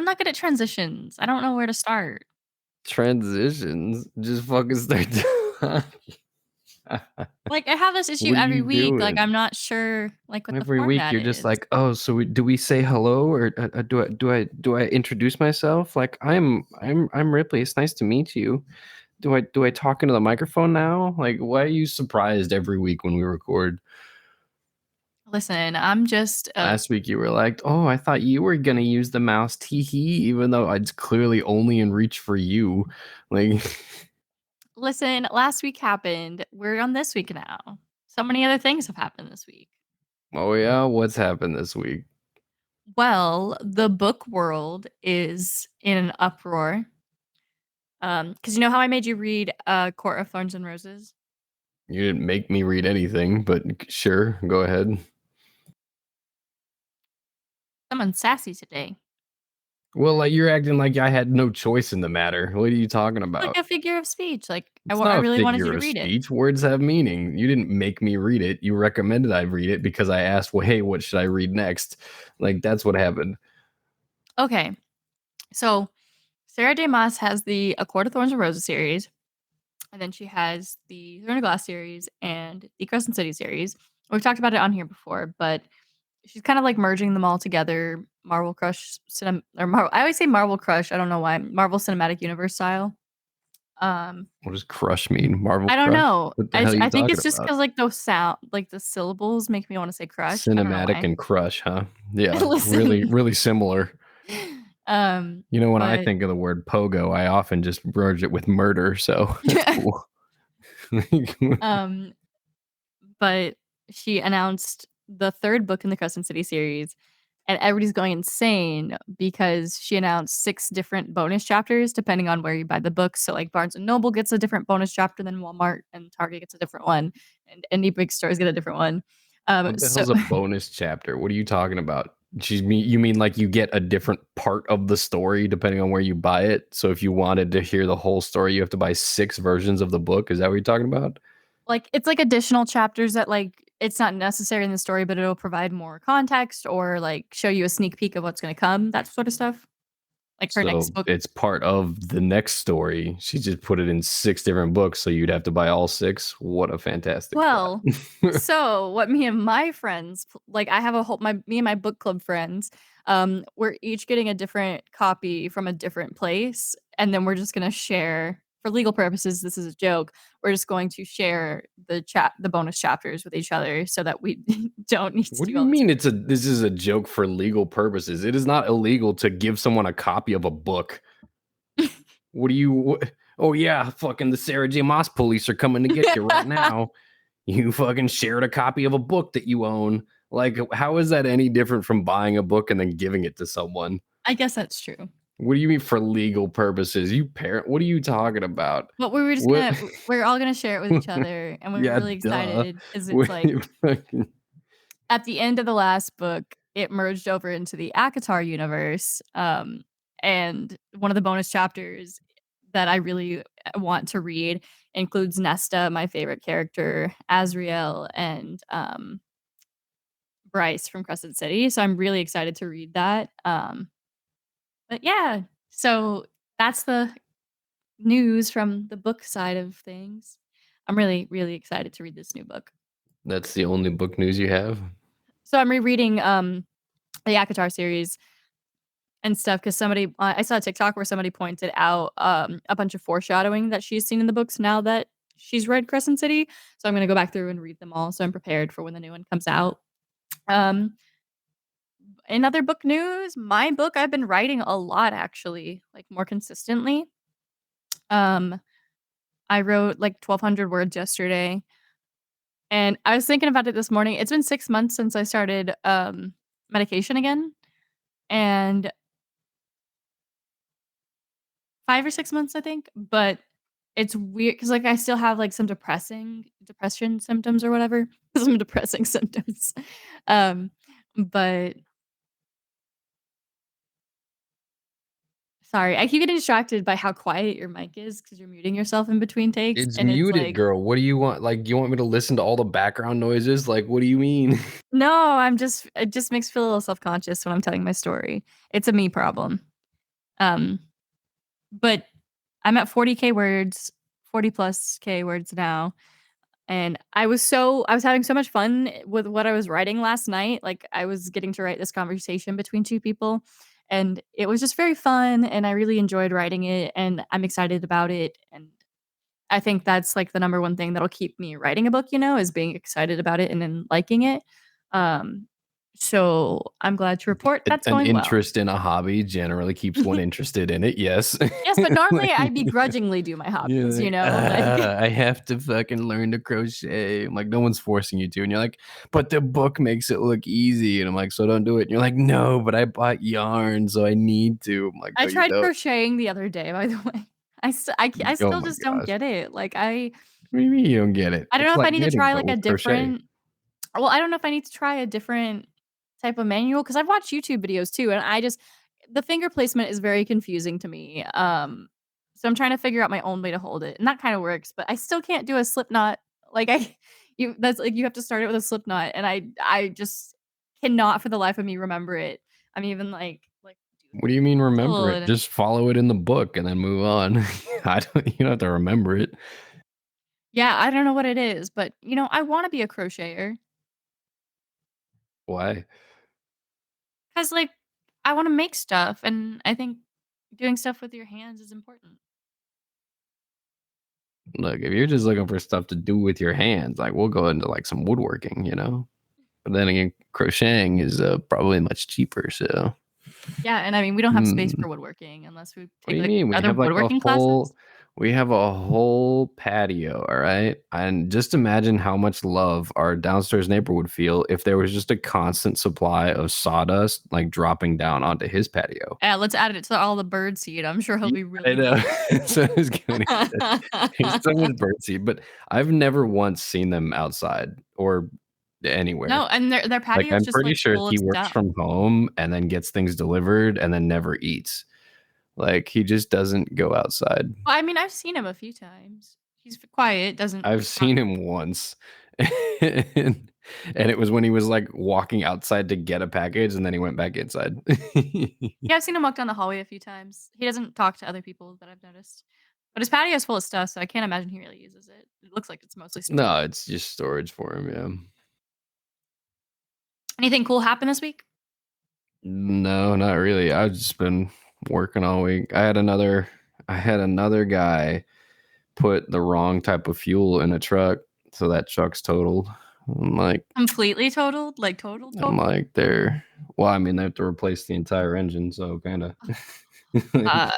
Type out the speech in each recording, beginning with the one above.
not good at transitions. I don't know where to start. Transitions? Just fucking start talking. Like, I have this issue What are every you week, like, doing? I'm not sure, like, what the Every week format you're just is. like, "Oh, so do we say hello or do I introduce myself? Like, I'm Ripley. It's nice to meet you. Do I talk into the microphone now? Like, why are you surprised every week when we record?" Listen, I'm just a Last week you were like, "Oh, I thought you were gonna use the mouse, tee hee," even though it's clearly only in reach for you. Like, listen, last week happened, we're on this week now. So many other things have happened this week. oh yeah, what's happened this week? Well, the book world is in an uproar. Because you know how I made you read, Court of Thorns and Roses? You didn't make me read anything, but sure, go ahead. Someone's sassy today. Well, like, you're acting like I had no choice in the matter. What are you talking Like about? a figure of speech, like, It's I not a really wanted you figure to of read it. speech. Words have meaning. You didn't make me read it. You recommended I read it because I asked, "Well, hey, what should I read next?" Like, that's what happened. Okay, so Sarah J. Maas has the A Court of Thorns and Roses series, and then she has the Throne of Glass series and the Crescent City series. We've talked about it on here before, but she's kind of like merging them all together. Marvel Crush or Marvel. I always say Marvel Crush. I don't know why. Marvel Cinematic Universe style. Um, What does crush mean? Marvel I don't crush? know. What the hell are you I think talking it's just about? because like those sound, like the syllables make me want to say crush. I don't know Cinematic why. and crush, huh? Yeah, really, Listen, really similar. You know, when I but think of the word pogo, I often just merge it with murder, so that's cool. um, but she announced the third book in the Crescent City series, and everybody's going insane because she announced 6 different bonus chapters depending on where you buy the books. So, like, Barnes& and Noble gets a different bonus chapter than Walmart, and Target gets a different one, and indie big stores get a different one. What the So hell's a bonus chapter? What are you talking about? You mean like you get a different part of the story depending on where you buy it? So if you wanted to hear the whole story, you have to buy 6 versions of the book? Is that what you're talking about? like, it's, like, additional chapters that, like, it's not necessary in the story, but it'll provide more context or, like, show you a sneak peek of what's gonna come, that sort of stuff. Like, her next So book. it's part of the next story. She just put it in 6 different books, so you'd have to buy all 6. What a fantastic Well, thought. so what me and my friends like, I have a whole my me and my book club friends, we're each getting a different copy from a different place, and then we're just gonna share for legal purposes, this is a joke, we're just going to share the bonus chapters with each other so that we don't need to What do do you all this. mean this is a joke for legal purposes? It is not illegal to give someone a copy of a book. What do you Oh yeah, fucking the Sarah J. Moss police are coming to get you right now. You fucking shared a copy of a book that you own. Like, how is that any different from buying a book and then giving it to someone? I guess that's true. What do you mean for legal purposes? You parent, what are you talking about? But we were just What? gonna we're all gonna share it with each other, and we're Yeah, really duh. excited because it's What like you fucking at the end of the last book, it merged over into the ACOTAR universe, and one of the bonus chapters that I really want to read includes Nesta, my favorite character, Azriel, and, Bryce from Crescent City, so I'm really excited to read that, but yeah, so that's the news from the book side of things. I'm really, really excited to read this new book. That's the only book news you have? So I'm rereading, the ACOTAR series and stuff because somebody I saw a TikTok where somebody pointed out, a bunch of foreshadowing that she's seen in the books now that she's read Crescent City, so I'm gonna go back through and read them all so I'm prepared for when the new one comes out. Um, in other book news, my book, I've been writing a lot actually, like, more consistently. Um, I wrote, like, 1,200 words yesterday, and I was thinking about it this morning. It's been 6 months since I started, medication again, and 5 or 6 months, I think, but it's weird because like, I still have, like, some depression symptoms or whatever, some depressing symptoms, um, but sorry, I keep getting distracted by how quiet your mic is because 'cause you're muting yourself in between takes, It's and it's muted, like, girl. What do you want? Like, you want me to listen to all the background noises? Like, what do you mean? no, it just makes me feel a little self-conscious when I'm telling my story. It's a me problem. Um, but I'm at 40K words, 40 plus K words now. And I was having so much fun with what I was writing last night. Like I was getting to write this conversation between two people and it was just very fun and I really enjoyed writing it and I'm excited about it and I think that's like the number one thing that'll keep me writing a book, is being excited about it and then liking it. Um so I'm glad to report that's An going well. interest in a hobby generally keeps one interested in it, yes. Yes, but normally I Like, begrudgingly do my you're hobbies, like, like I have to fucking learn to crochet." I'm like, "No one's forcing you to," and you're like, "But the book makes it look easy," and I'm like, "So don't do it," and you're like, "No, but I bought yarn, so I need to." I'm like, I "No, you tried don't." crocheting the other day, by the way. I Oh still my just don't gosh. get it. Like, What do you mean you don't get it? I don't know It's if I like need to knitting, try, but like, a with crochet. different well, I don't know if I need to try a different type of manual because 'cause I've watched YouTube videos too, and I just the finger placement is very confusing to me, so I'm trying to figure out my own way to hold it, and that kinda works, but I still can't do a slip knot. Like, I you that's like, you have to start it with a slip knot, and I just cannot for the life of me remember it. I'm even like, What do you mean remember "Ugh," it? and Just follow it in the book and then move on. You don't have to remember it. yeah, I don't know what it is, but, I wanna be a crocheter Why? 'cause, like, I wanna make stuff, and I think doing stuff with your hands is important. Look, if you're just looking for stuff to do with your hands, like, we'll go into, like, some woodworking, you know? But then again, crocheting is, probably much cheaper, so Yeah, and I mean, we don't have space for hmm. woodworking unless we What do take, you like, mean? other woodworking classes. We have a whole patio, all right? And just imagine how much love our downstairs neighbor would feel if there was just a constant supply of sawdust, like, dropping down onto his patio. Yeah, let's add it to all the bird seed. I'm sure he'll Yeah, be I really know. happy. So I was gonna say, there's so much birdseed, but I've never once seen them outside or No, anywhere. and their Like, patio is I'm just, pretty like, sure full of he works stuff. from home and then gets things delivered and then never eats. Like, he just doesn't go outside. Well, I mean, I've seen him a few times. He's quiet, doesn't I've talk. seen him once, and it was when he was, like, walking outside to get a package, and then he went back inside. Yeah, I've seen him walk down the hallway a few times. He doesn't talk to other people that I've noticed. But his patio is full of stuff, so I can't imagine he really uses it. It looks like it's mostly storage. No, it's just storage for him, yeah. Anything cool happen this week? No, not really. I've just been working all week. I had another guy put the wrong type of fuel in a truck, so that truck's totaled. I'm like Completely totaled? Like, total, I'm total? like, they're well, I mean, they have to replace the entire engine, so kinda. Uh,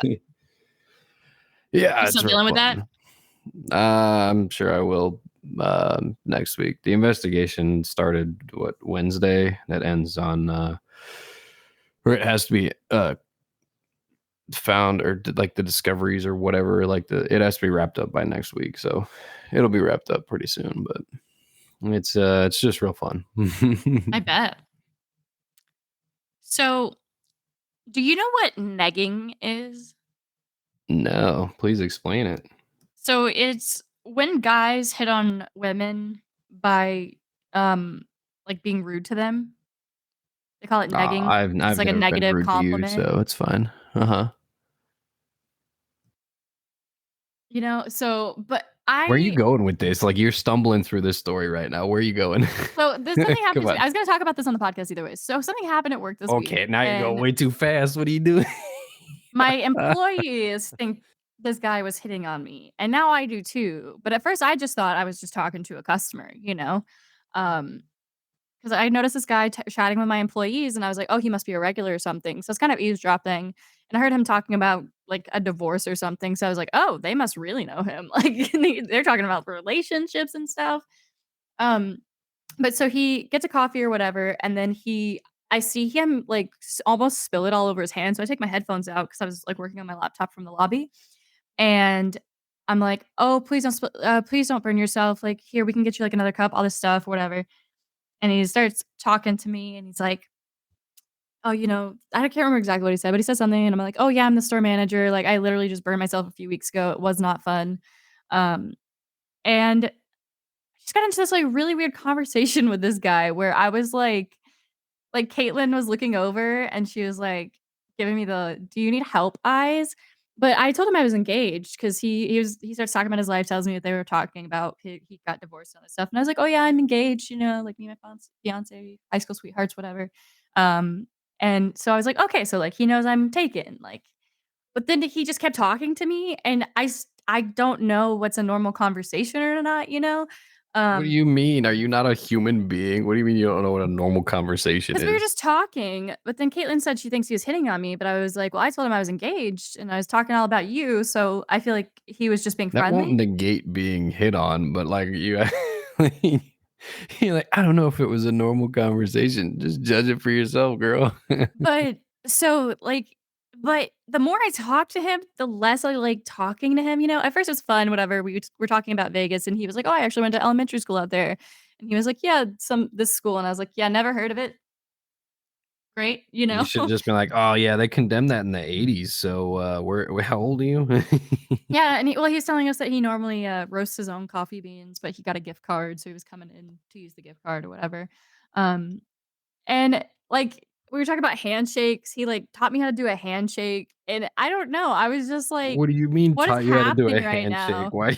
Yeah, you it's still real dealing with that? fun. I'm sure I will, next week. The investigation started, what, Wednesday? That ends on, or it has to be, found or like the discoveries or whatever, like it has to be wrapped up by next week. So it'll be wrapped up pretty soon, but it's just real fun. I bet. So, do you know what negging is? No, please explain it. So, it's when guys hit on women by, um, like, being rude to them. They call it negging. It's I've like a never been negative rude to you, compliment, so it's fine. Uh-huh. but Where are you going with this? Like, you're stumbling through this story right now. Where are you going? so there's something happened Come to me. on. I was gonna talk about this on the podcast either way. So, something happened at work this week, Okay, now you're going and way too fast. What are you doing? my employees think this guy was hitting on me, and now I do too. But at first, I just thought I was just talking to a customer, Um, because I noticed this guy chatting with my employees, and I was like, "Oh, he must be a regular or something." So it's kind of eavesdropping, and I heard him talking about like a divorce or something. So I was like, "Oh, they must really know him." Like they're talking about relationships and stuff. Um, but so he gets a coffee or whatever, and then I see him like almost spill it all over his hand. So I take my headphones out because I was like working on my laptop from the lobby, and I'm like, "Oh, please don't burn yourself. Like, here we can get you like another cup, all this stuff, whatever." And he starts talking to me, and he's like, "Oh, I can't remember exactly what he said, but he said something, and I'm like, "Oh, yeah, I'm the store manager. Like, I literally just burned myself a few weeks ago. It was not fun." Um, and I just got into this like really weird conversation with this guy where I was like Caitlin was looking over and she was like, giving me the, "Do you need help" eyes, but I told him I was engaged 'cause he starts talking about his life, tells me that they were talking about he got divorced and all this stuff, and I was like, "Oh, yeah, I'm engaged, you know, like, me and my fiance, high school sweethearts, whatever." Um, and so I was like, "Okay, so, like, he knows I'm taken," like, but then he just kept talking to me, and I don't know what's a normal conversation or not, you know? What do Um you mean? Are you not a human being? What do you mean you don't know what a normal conversation 'Cause we were is? just talking, but then Caitlin said she thinks he was hitting on me, but I was like, "Well, I told him I was engaged, and I was talking all about you, so I feel like he was just being That won't friendly." negate being hit on, but, like, you you're like, "I don't know if it was a normal conversation." Just judge it for yourself, girl. But so, like but the more I talked to him, the less I like talking to him, you know? At first, it was fun, whatever, we were talking about Vegas, and he was like, "Oh, I actually went to elementary school out there." And he was like, "Yeah, this school," and I was like, "Yeah, never heard of it." Great, you You know? should just be like, "Oh, yeah, they condemned that in the '80s, so, how old are you?" Yeah, and he was telling us that he normally, roasts his own coffee beans, but he got a gift card, so he was coming in to use the gift card or whatever. Um, and, like, we were talking about handshakes, he, like, taught me how to do a handshake, and I don't know, I was just like, What do you mean "What is taught you how to do a happening right handshake? now?" Why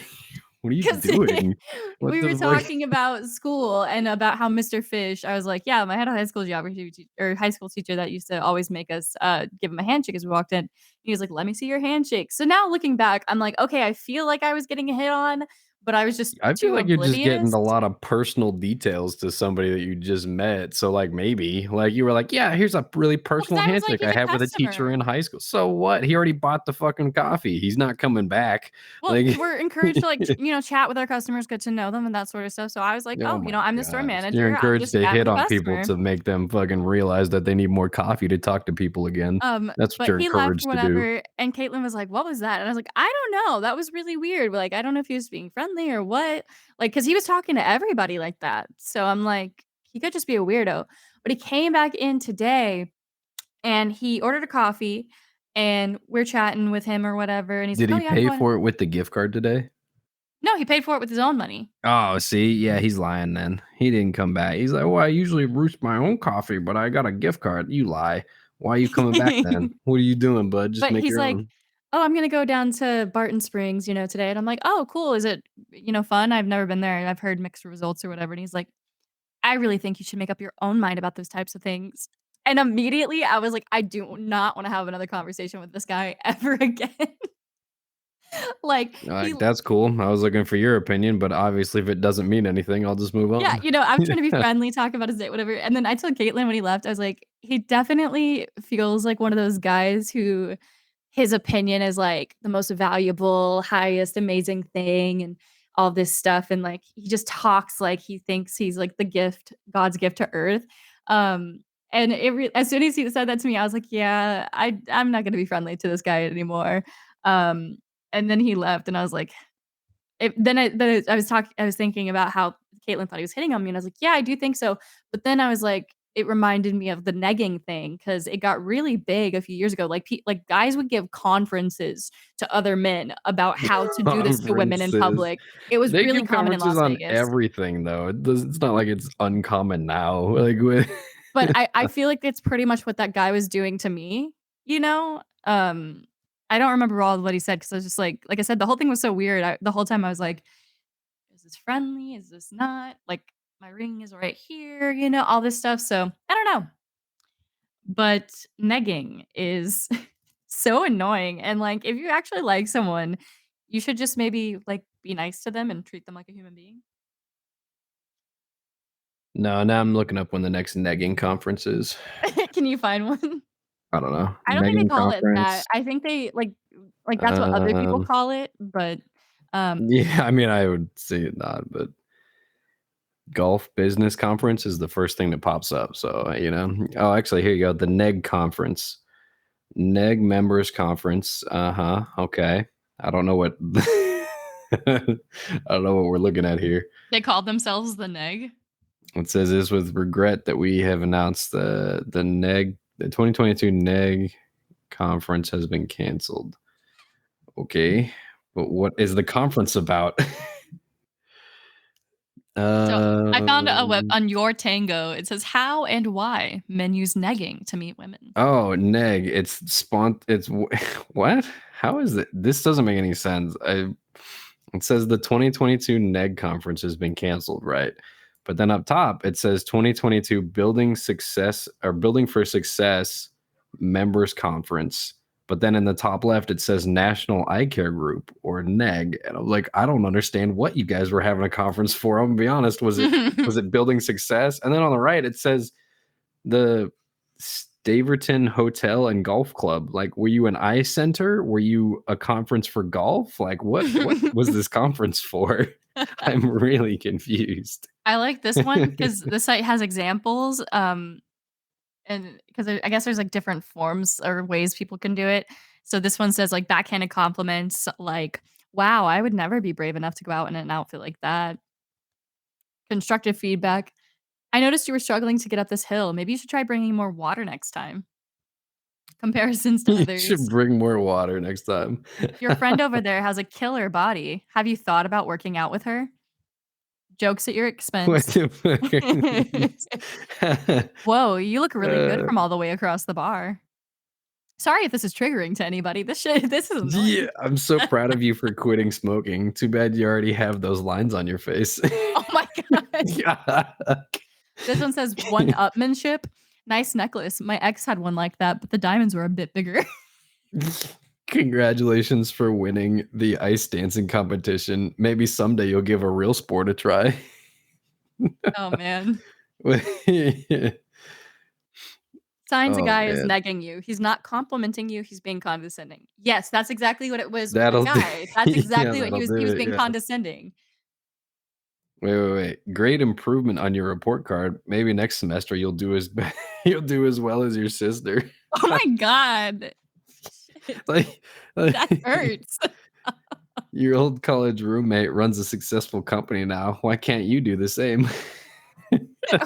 what are you 'Cause doing? What we the were fuck? talking about school and about how Mr. Fish I was like, "Yeah, I had a high school geography or high school teacher that used to always make us, give him a handshake as we walked in." He was like, "Let me see your handshake." So now looking back, I'm like, "Okay, I feel like I was getting hit on, but I was just I feel too like you're just getting oblivious." a lot of personal details to somebody that you just met. So, like, maybe, like, you were like, "Yeah, here's a really Well, 'cause personal I was like, handshake "He's I a had with a teacher customer." in high school." So what? He already bought the fucking coffee. He's not coming back. Well, Like, we're encouraged to, like, chat with our customers, get to know them, and that sort of stuff, so I was like, oh "Oh, you my know, I'm the store gosh. You're manager, I'm encouraged just to chatting hit with the on people customer." to make them fucking realize that they need more coffee to talk to people again. That's what But you're he left or encouraged to do. whatever, and Caitlin was like, "What was that?" And I was like, "I don't know, that was really weird." Like, I don't know if he was being friendly or what. Like, cause he was talking to everybody like that. So I'm like, he could just be a weirdo. But he came back in today, and he ordered a coffee, and we're chatting with him or whatever, and he's Did like, "Oh, he yeah, I'm pay going." for it with the gift card today? No, he paid for it with his own money. Oh, see, yeah, he's lying then. He didn't come back. He's like, "Well, I usually roast my own coffee, but I got a gift card." You lie. Why are you coming back then? What are you doing, bud? Just But make he's your like, own. "Oh, I'm gonna go down to Barton Springs, you know, today." And I'm like, "Oh, cool. Is it, fun? I've never been there. I've heard mixed results or whatever." And he's like, "I really think you should make up your own mind about those types of things." And immediately I was like, "I do not wanna have another conversation with this guy ever again." Like, he Like, that's cool. I was looking for your opinion, but obviously, if it doesn't mean anything, I'll just move yeah, on. I was trying to be friendly, talk about his day, whatever, and then I told Caitlin when he left, I was like, "He definitely feels like one of those guys who his opinion is, like, the most valuable, highest, amazing thing and all this stuff, and, like, he just talks like he thinks he's, like, the gift God's gift to earth." Um, and as soon as he said that to me, I was like, "Yeah, I'm not gonna be friendly to this guy anymore." Um, and then he left, and I was like I was thinking about how Caitlin thought he was hitting on me, and I was like, "Yeah, I do think so." But then I was like, it reminded me of the negging thing because it got really big a few years ago. Like guys would give conferences to other men about how to do this to women in Conferences. public. It was They really give common in conferences Las on Vegas. everything, though. It's not like it's uncommon now. Like, with But I feel like it's pretty much what that guy was doing to me, you know? I don't remember all of what he said because I was just like I said, the whole thing was so weird. The whole time I was like, "Is this friendly? Is this not?" Like, my ring is right here, all this stuff, so, I don't know. But negging is so annoying, and, like, if you actually like someone, you should just maybe, like, be nice to them and treat them like a human being. No, now I'm looking up when the next negging conference is. Can you find one? I don't know. I don't think they Negging call it conference. that. I think they like, that's what other people Um, call it, but, yeah, I mean, I would say it not, but golf business conference is the first thing that pops up. So, Oh, actually, here you go. The NEG conference. NEG members conference. Uh-huh. Okay. I don't know what I don't know what we're looking at here. they called themselves the neg. It says this with regret that we have announced the NEG the 2022 NEG conference has been canceled. Okay. But what is the conference about? So I found a web Um, on Your Tango. It says how and why men use negging to meet women. oh, neg. It's It's what? How is it? This doesn't make any sense. It says the 2022 neg conference has been canceled, right? But then up top it says 2022 building for success members conference. But then in the top left it says National Eye Care Group or neg, and I'm like, I don't understand what you guys were having a conference for. I'm gonna be honest. Was it building success? And then on the right it says the Staverton Hotel and Golf Club. Like, were you an eye center? Were you a conference for golf? Like, what was this conference for? I'm really confused. I like this one because the site has examples, and because I guess there's, like, different forms or ways people can do it. So this one says, like, backhanded compliments, like, "Wow, I would never be brave enough to go out in an outfit like that." Constructive feedback, "I noticed you were struggling to get up this hill. Maybe you should try bringing more water next time." Comparisons to You should others, bring more water next time. "Your friend over there has a killer body. Have you thought about working out with her?" Jokes at your What expense. the fuck are these? "Whoa, you look really good Uh, from all the way across the bar." Sorry if this is triggering to anybody. This is yeah, annoying. I'm so proud of you for quitting smoking. Too bad you already have those lines on your face. Oh my god. Yeah. This one says one-upmanship. "Nice necklace. My ex had one like that, but the diamonds were a bit bigger." Congratulations for winning the ice dancing competition. Maybe someday you'll give a real sport a try. Oh man. Oh Signs a guy is man, negging you. He's not complimenting you, he's being condescending. Yes, that's exactly what it was with the that'll do. guy. That's Yeah, exactly what that'll he do was it. being Yeah. condescending. Wait. Great improvement on your report card. Maybe next semester you'll do you'll do as well as your sister. Oh my god. Shit. like, That like hurts. your old college roommate runs a successful company now. Why can't you do the same?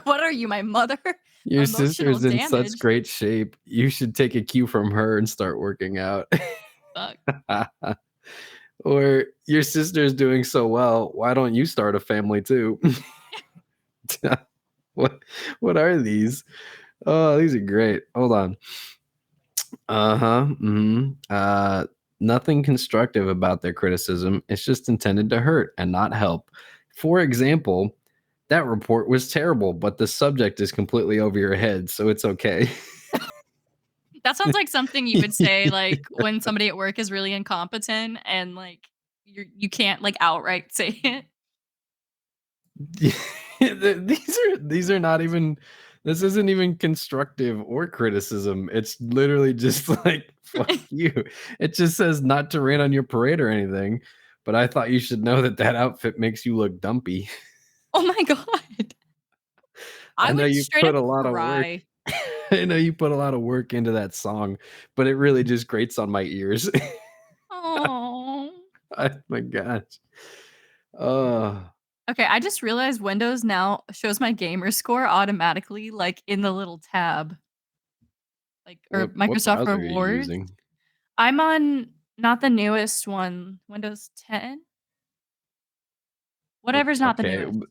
What are you, my mother? Your Emotional sister's in such damage. great shape. You should take a cue from her and start working out. Fuck. Or your sister's doing so well. Why don't you start a family too? what what are these? Oh, these are great. Hold on. Uh-huh. Nothing constructive about their criticism. It's just intended to hurt and not help. For example, that report was terrible, but the subject is completely over your head, so it's okay. That sounds like something you would say, like, when somebody at work is really incompetent and, like, you can't, like, outright say it. These are not even, this isn't even constructive or criticism. It's literally just like fuck you. It just says not to rain on your parade or anything. But I thought you should know that that outfit makes you look dumpy. Oh my god. I I know would you straight put up a lot of work. cry. I know you put a lot of work into that song, but it really just grates on my ears. Oh. Oh my gosh. Oh, Okay, I just realized Windows now shows my gamer score automatically, like, in the little tab, like or what Microsoft browser are you Rewards. using? I'm on not the newest one, Windows 10? Whatever's not the Okay. newest.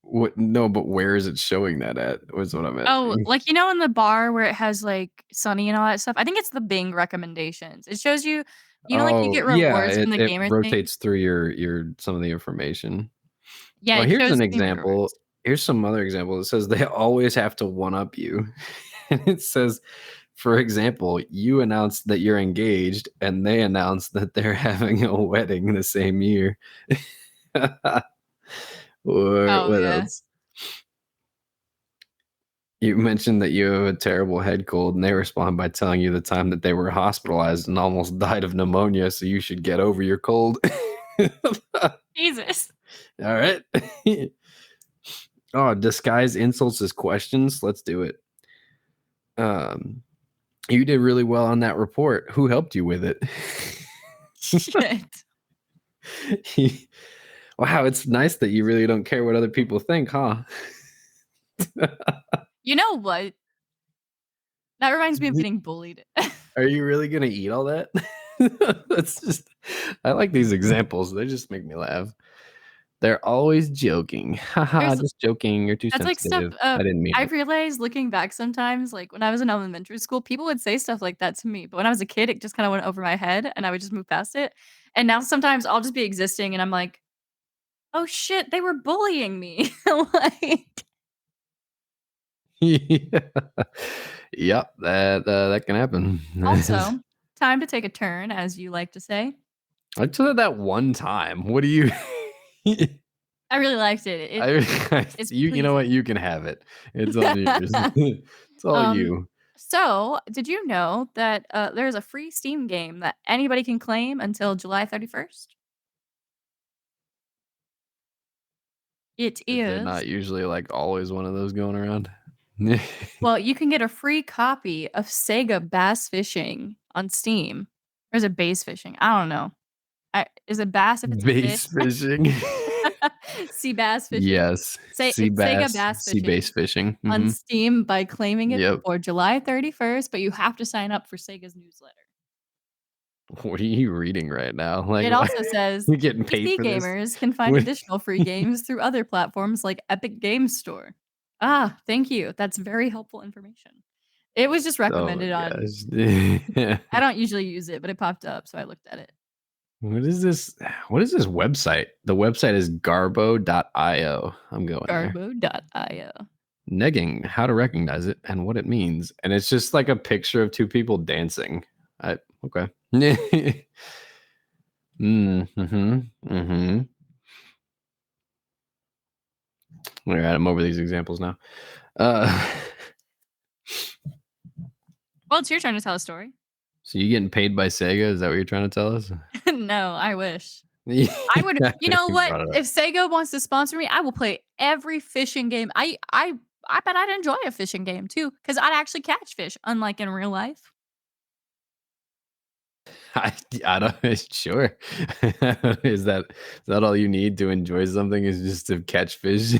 What? No, but where is it showing that at? Was what I'm Oh, asking. like, in the bar where it has, like, Sunny and all that stuff? I think it's the Bing recommendations. It shows you like, you Oh, get yeah, rewards from the it gamer thing? rotates through your some of the information. Yeah, Oh, it here's shows an gamer example. rewards. Here's some other example. It says they always have to one up you. And it says, for example, you announced that you're engaged, and they announced that they're having a wedding the same year. Or Oh, what yeah. else? You mentioned that you have a terrible head cold, and they respond by telling you the time that they were hospitalized and almost died of pneumonia, so you should get over your cold. All Jesus. right. Oh, disguise insults as questions. Let's do it. Um, you did really well on that report. Who helped you with it? Shit. Wow, it's nice that you really don't care what other people think, huh? You know what? That reminds me of getting bullied. Are you really gonna eat all that? That's just, I like these examples. They just make me laugh. They're always joking. Haha, There's just joking. You're too That's like stuff, sensitive. I didn't mean I've it. realized looking back sometimes, like, when I was in elementary school, people would say stuff like that to me, but when I was a kid, it just kinda went over my head, and I would just move past it, and now sometimes I'll just be existing, and I'm like, "Oh, shit, they were bullying me." Like, Yeah. Yep, that can happen. also, time to take a turn, as you like to say. I took it that one time. What do you I really liked it. It's you know what? pleasing. You can have it. It's all yours. It's all Um, you. so, did you know that, there's a free Steam game that anybody can claim until July 31st? It Is there is not usually, like, always one of those going around? Well, you can get a free copy of Sega Bass Fishing on Steam. Or is it bass fishing? I don't know. I Is it bass if it's a fish? Bass fishing? Sea bass fishing. Yes. Say it's Sega Bass Sea bass Fishing fishing. on Mhm. Steam by claiming it Yep. before July 31st, but you have to sign up for Sega's newsletter. What are you reading right now? Like, It why also says you getting paid PC for this? gamers can find What additional free games through other platforms like Epic Games Store. Ah, thank you. That's very helpful information. It was just Oh my recommended on gosh. I don't usually use it, but it popped up, so I looked at it. What is this? What is this website? The website is garbo.io. I'm going there. Garbo.io. Negging, how to recognize it and what it means. And it's just like a picture of two people dancing. I okay. Mhm. Mhm. All right, I'm over these examples now. Uh Well, it's your turn to tell a story. so you getting paid by Sega? Is that what you're trying to tell us? No, I wish. Yeah, I would You know you what? brought it up. If Sega wants to sponsor me, I will play every fishing game. I bet I'd enjoy a fishing game too, because 'cause I'd actually catch fish, unlike in real life. I I don't sure. Is that all you need to enjoy something is just to catch fish?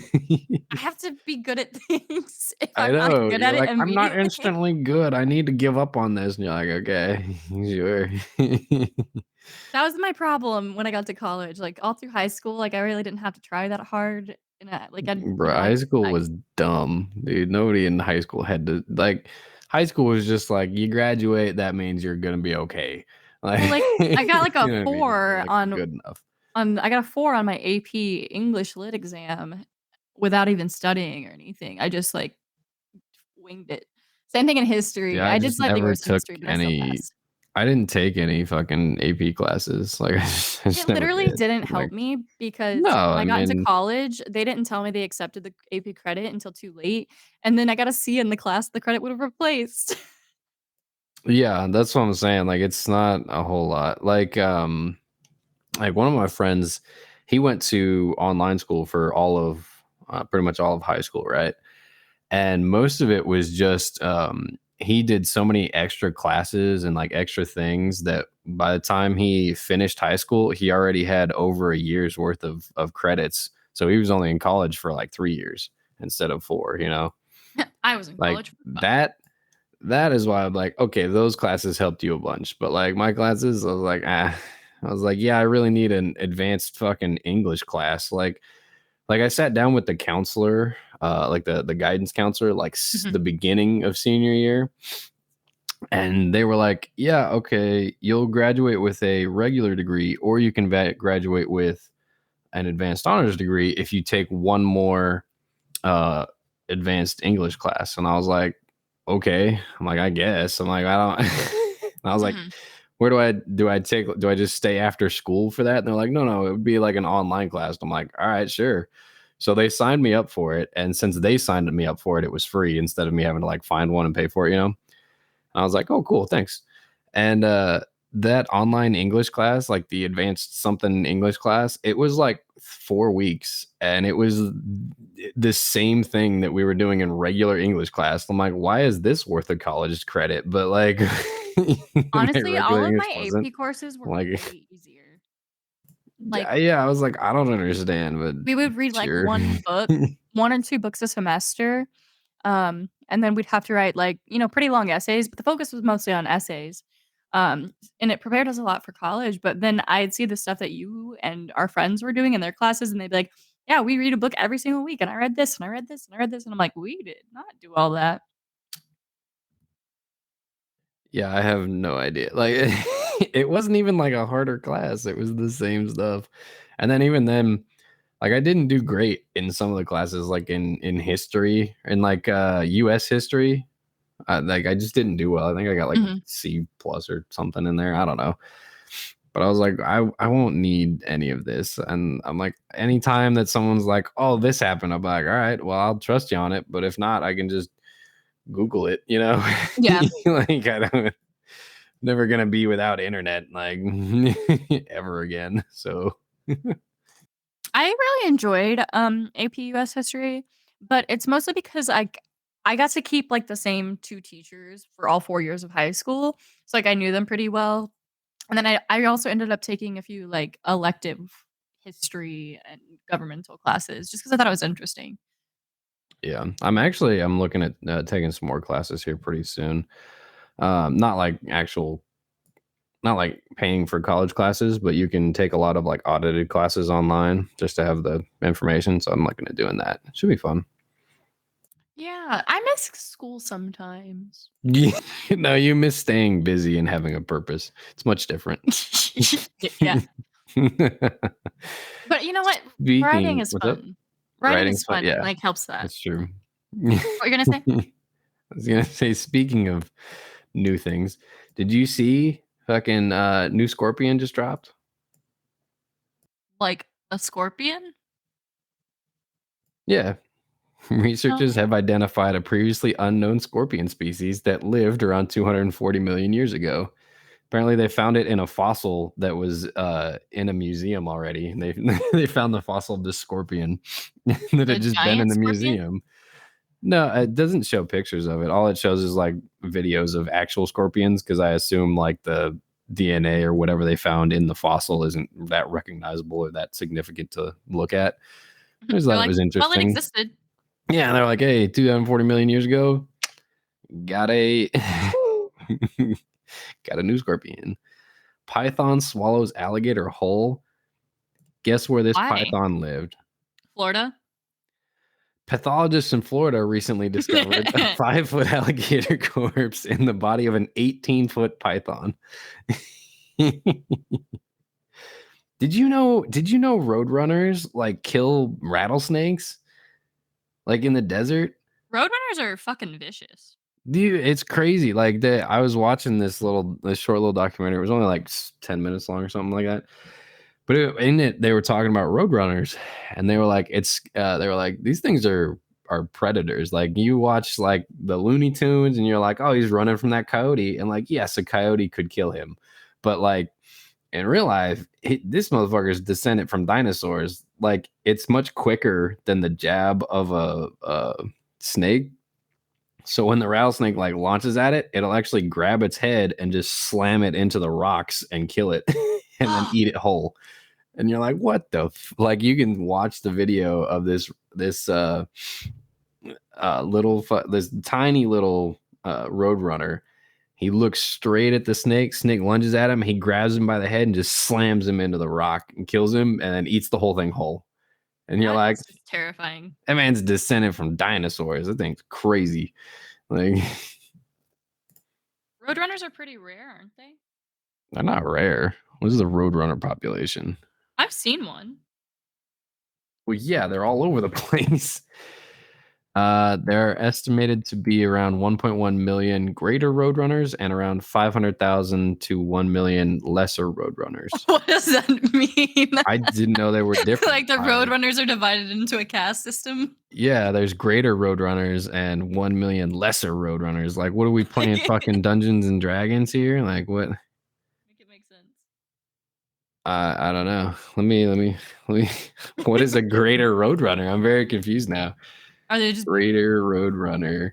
I have to be good at things. If I I'm not know. good You're at it like, "I'm not immediately. instantly good. I need to give up on this." And you're like, "Okay, sure." That was my problem when I got to college, like, all through high school, like, I really didn't have to try that hard, and Bro, high school was dumb, dude. Nobody in high school had to like, high school was just like, you graduate, that means you're gonna be okay. Like, well, like, I got, like, you a know what I mean? You're, 4 like, good enough. I got a 4 on my AP English Lit exam without even studying or anything. I just, like, winged it. Same thing in history. Yeah, I I did just slightly never worse in took history, but I still any passed. I didn't take any fucking AP classes, like, I just It never literally did. didn't Like, help me no, because when I I got into mean college, they didn't tell me they accepted the AP credit until too late, and then I got a C in the class the credit would have replaced. yeah, that's what I'm saying, like, it's not a whole lot. Like, one of my friends, he went to online school for all of, pretty much all of high school, right? And most of it was just, he did so many extra classes and, like, extra things that by the time he finished high school, he already had over a year's worth of credits. So he was only in college for, like, 3 years instead of 4, you know? I was in Like, college for 5. that is why I'm like, okay, those classes helped you a bunch, but like my classes, I was like, ah, I was like, yeah, I really need an advanced fucking English class. Like I sat down with the counselor, like the guidance counselor, like Mhm, the beginning of senior year, and they were like, yeah, okay, you'll graduate with a regular degree, or you can graduate with an advanced honors degree if you take one more uh advanced English class. And I was like, okay. I'm like, I guess. I'm like, I don't and I was like, mhm. where do I just stay after school for that? And they're like, no, it would be like an online class. I'm like, all right, sure. So they signed me up for it. And since they signed me up for it, it was free instead of me having to like find one and pay for it, you know? I was like, oh, cool, thanks. And that online English class, like the advanced something English class, it was like 4 weeks, and it was the same thing that we were doing in regular English class. I'm like, why is this worth a college credit? But like, my Honestly, all regular of English my wasn't. AP courses were Like, way easier. Like, yeah, I was like, I don't understand, but we would read, like, sure. 1 or 2 books a semester, and then we'd have to write, like, pretty long essays, but the focus was mostly on essays. And it prepared us a lot for college. But then I'd see the stuff that you and our friends were doing in their classes, and they'd be like, "Yeah, we read a book every single week, and I read this, and I read this, and I read this," and I'm like, "We did not do all that." Yeah, I have no idea. Like, it wasn't even like a harder class. It was the same stuff. And then even then, like I didn't do great in some of the classes, like in history and like US history. Like I just didn't do well. I think I got like a Mhm. C plus or something in there. I don't know. But I was like, I won't need any of this. And I'm like, anytime that someone's like, oh, this happened, I'm like, all right, well, I'll trust you on it. But if not, I can just Google it, you know? Yeah. Like I don't never gonna be without internet like ever again. So I really enjoyed AP US history, but it's mostly because I got to keep like the same two teachers for all 4 years of high school. So like I knew them pretty well. And then I also ended up taking a few like elective history and governmental classes just because I thought it was interesting. yeah, I'm looking at taking some more classes here pretty soon. Not like actual, not like paying for college classes, but you can take a lot of like audited classes online just to have the information. So I'm looking at doing that. It should be fun. Yeah, I miss school sometimes. Yeah, no, you miss staying busy and having a purpose. It's much different. Yeah. But you know what? Writing Speaking, is what's up? fun. Writing is Writing's fun. fun and Yeah, like helps that. that's true. What you're gonna say? I was gonna say, speaking of new things, did you see fucking new Scorpion just dropped? Like a scorpion? Yeah. No. Researchers have identified a previously unknown scorpion species that lived around 240 million years ago. Apparently, they found it in a fossil that was in a museum already. And they they found the fossil of this scorpion that The had just been in giant the scorpion? museum. No, it doesn't show pictures of it. All it shows is like videos of actual scorpions because I assume like the DNA or whatever they found in the fossil isn't that recognizable or that significant to look at. I just They're thought it like, was "Well, it interesting. existed." Yeah, they're like, hey, 240 million years ago, got a got a new scorpion. Python swallows alligator whole. Guess where this Why? python lived? Florida? Pathologists in Florida recently discovered a 5-foot alligator corpse in the body of an 18-foot python. Did you know roadrunners like kill rattlesnakes like in the desert? Roadrunners are fucking vicious. Dude, it's crazy. Like I was watching this short little documentary. It was only like 10 minutes long or something like that. But in it, they were talking about roadrunners, and they were like, they were like, these things are predators. Like you watch like the Looney Tunes, and you're like, oh, he's running from that coyote, and like, yes, a coyote could kill him, but like in real life, this motherfucker is descended from dinosaurs. Like it's much quicker than the jab of a snake. So when the rattlesnake like launches at it, it'll actually grab its head and just slam it into the rocks and kill it, and then eat it whole. And you're like, what the like you can watch the video of this tiny little roadrunner. He looks straight at the snake lunges at him, he grabs him by the head and just slams him into the rock and kills him and then eats the whole thing whole. And you're That like, is terrifying. that man's descended from dinosaurs. That thing's crazy. Like Roadrunners are pretty rare, aren't they? they're not rare. What is the roadrunner population? I've seen one. Well, yeah, they're all over the place. They're estimated to be around 1.1 million greater roadrunners and around 500,000 to 1 million lesser roadrunners. What does that mean? I didn't know they were different. Like the roadrunners are divided into a caste system? Yeah, there's greater roadrunners and 1 million lesser roadrunners. Like, what are we playing fucking Dungeons and Dragons here? Like, what? Make it make sense. I don't know. Let me. What is a greater roadrunner? I'm very confused now. Are they just Greater roadrunner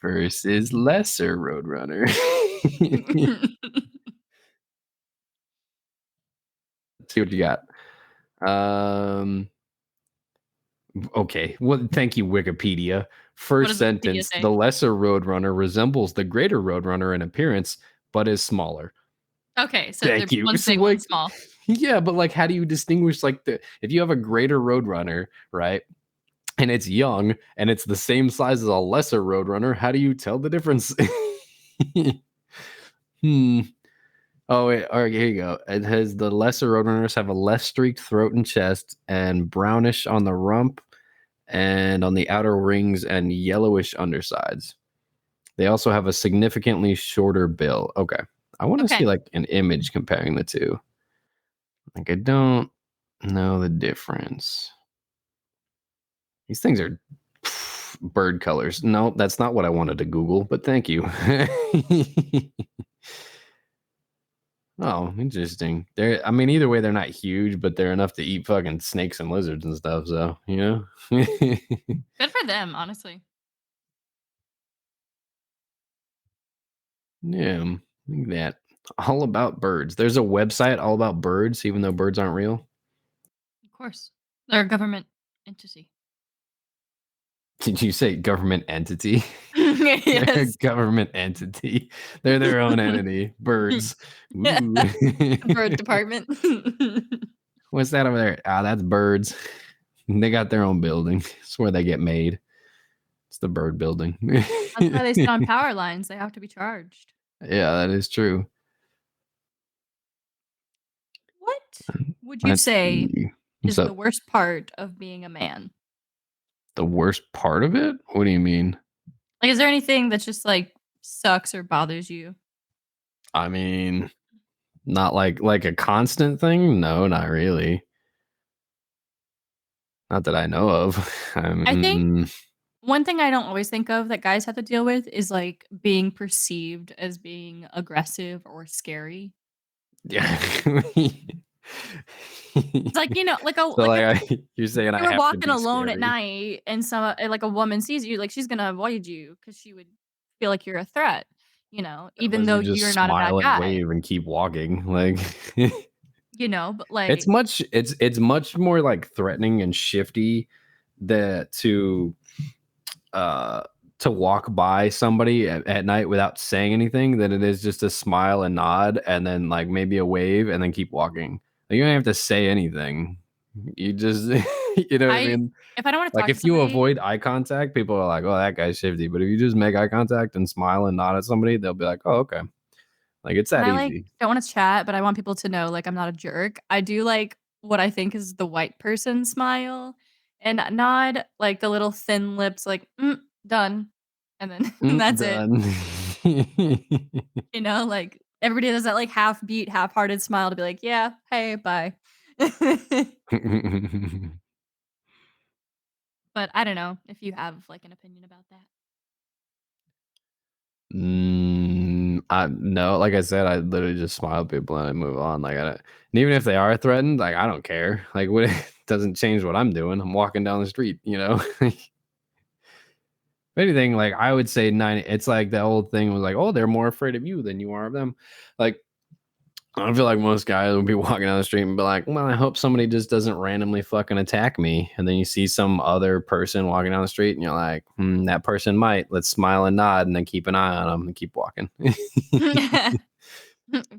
versus lesser roadrunner. Let's see what you got. Okay. Well, thank you, Wikipedia. what First does Wikipedia sentence: say? the lesser roadrunner resembles the greater roadrunner in appearance, but is smaller. Okay, so Thank you. one's So, big, one's like, small. yeah, but like, how do you distinguish like if you have a greater roadrunner, right? And it's young and it's the same size as a lesser roadrunner, how do you tell the difference? hmm. Oh wait, all right, here you go. It has the lesser roadrunners have a less streaked throat and chest and brownish on the rump and on the outer rings and yellowish undersides. They also have a significantly shorter bill. Okay. I want to see Okay. like an image comparing the two. Like I don't know the difference. These things are bird colors. No, that's not what I wanted to Google, but thank you. Oh, interesting. They're I mean, either way, they're not huge, but they're enough to eat fucking snakes and lizards and stuff, so, you know? Good for them, honestly. Yeah, look at that. All about birds. There's a website all about birds, even though birds aren't real. Of course. They're a government entity. Did you say government entity? They're a Yes. government entity. They're their own entity. Birds. Ooh. Bird department. What's that over there? Ah, that's birds. They got their own building. It's where they get made. It's the bird building. That's why they sit on power lines, they have to be charged. Yeah, that is true. What would you Let's say see. What's is the up? worst part of being a man? The worst part of it? What do you mean? Like, is there anything that just, like, sucks or bothers you? I mean, not like a constant thing? No, not really. Not that I know of. I think Mm, one thing I don't always think of that guys have to deal with is, like, being perceived as being aggressive or scary. yeah. It's like, So like, if you're saying you I were have to walking be alone at scary? night and like, a woman sees you, like, she's gonna avoid you because she would feel like you're a threat, even Unless though you just you're not a bad smile and guy, wave and keep walking. Like but, like it's much more like threatening and shifty that uh to walk by somebody at night without saying anything than it is just to smile and nod and then like maybe a wave and then keep walking. Like, you don't have to say anything. You just you know what I I mean? if I don't wanna Like talk to if you somebody avoid eye contact, people are like, "Oh, that guy's shifty." But if you just make eye contact and smile and nod at somebody, they'll be like, "Oh, okay." Like it's when that I, like, easy. don't wanna chat, but I want people to know, like, I'm not a jerk, I do, like, what I think is the white person smile and nod, like, the little thin lips, like, done," and then that's it, Done. like, everybody does that, like, half beat, half-hearted smile to be like, "Yeah, hey, bye." But I don't know if you have, like, an opinion about that. I no, like I said, I literally just smile at people and I move on. Like I don't, and even if they are threatened, like I don't care. Like what it doesn't change what I'm doing. I'm walking down the street, you know. If anything, like I would say 90, it's like the old thing was like, oh, they're more afraid of you than you are of them. Like I feel like most guys will be walking down the street and be like, well, I hope somebody just doesn't randomly fucking attack me. And then you see some other person walking down the street and you're like, that person might. Let's smile and nod and then keep an eye on them and keep walking.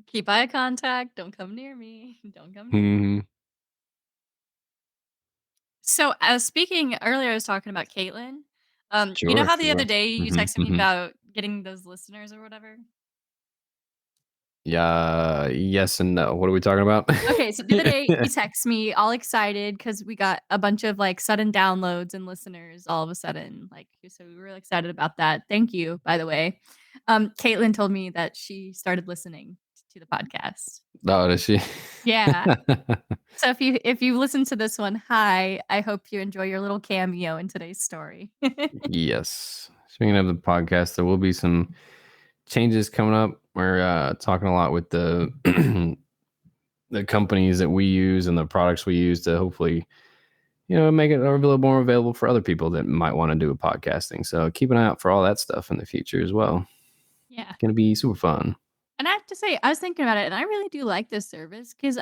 Keep eye contact, don't come near me, don't come near me. Mhm. So, speaking earlier, I was talking about Caitlin. You know Sure, how the other sure. day you Mhm, texted me mhm. about getting those listeners or whatever? Yeah, yes and no. What are we talking about? Okay, so the other day you text me all excited because we got a bunch of like sudden downloads and listeners all of a sudden. Like, so we were really excited about that. Thank you, by the way. Caitlin told me that she started listening to the podcast. Oh, does she? Yeah. So if you listen to this one, hi. I hope you enjoy your little cameo in today's story. Yes. Speaking of the podcast, there will be some changes coming up. We're talking a lot with the the companies that we use and the products we use to hopefully, make it a little more available for other people that might want to do a podcasting. So keep an eye out for all that stuff in the future as well. Yeah. Gonna be super fun. And I have to say, I was thinking about it, and I really do like this service because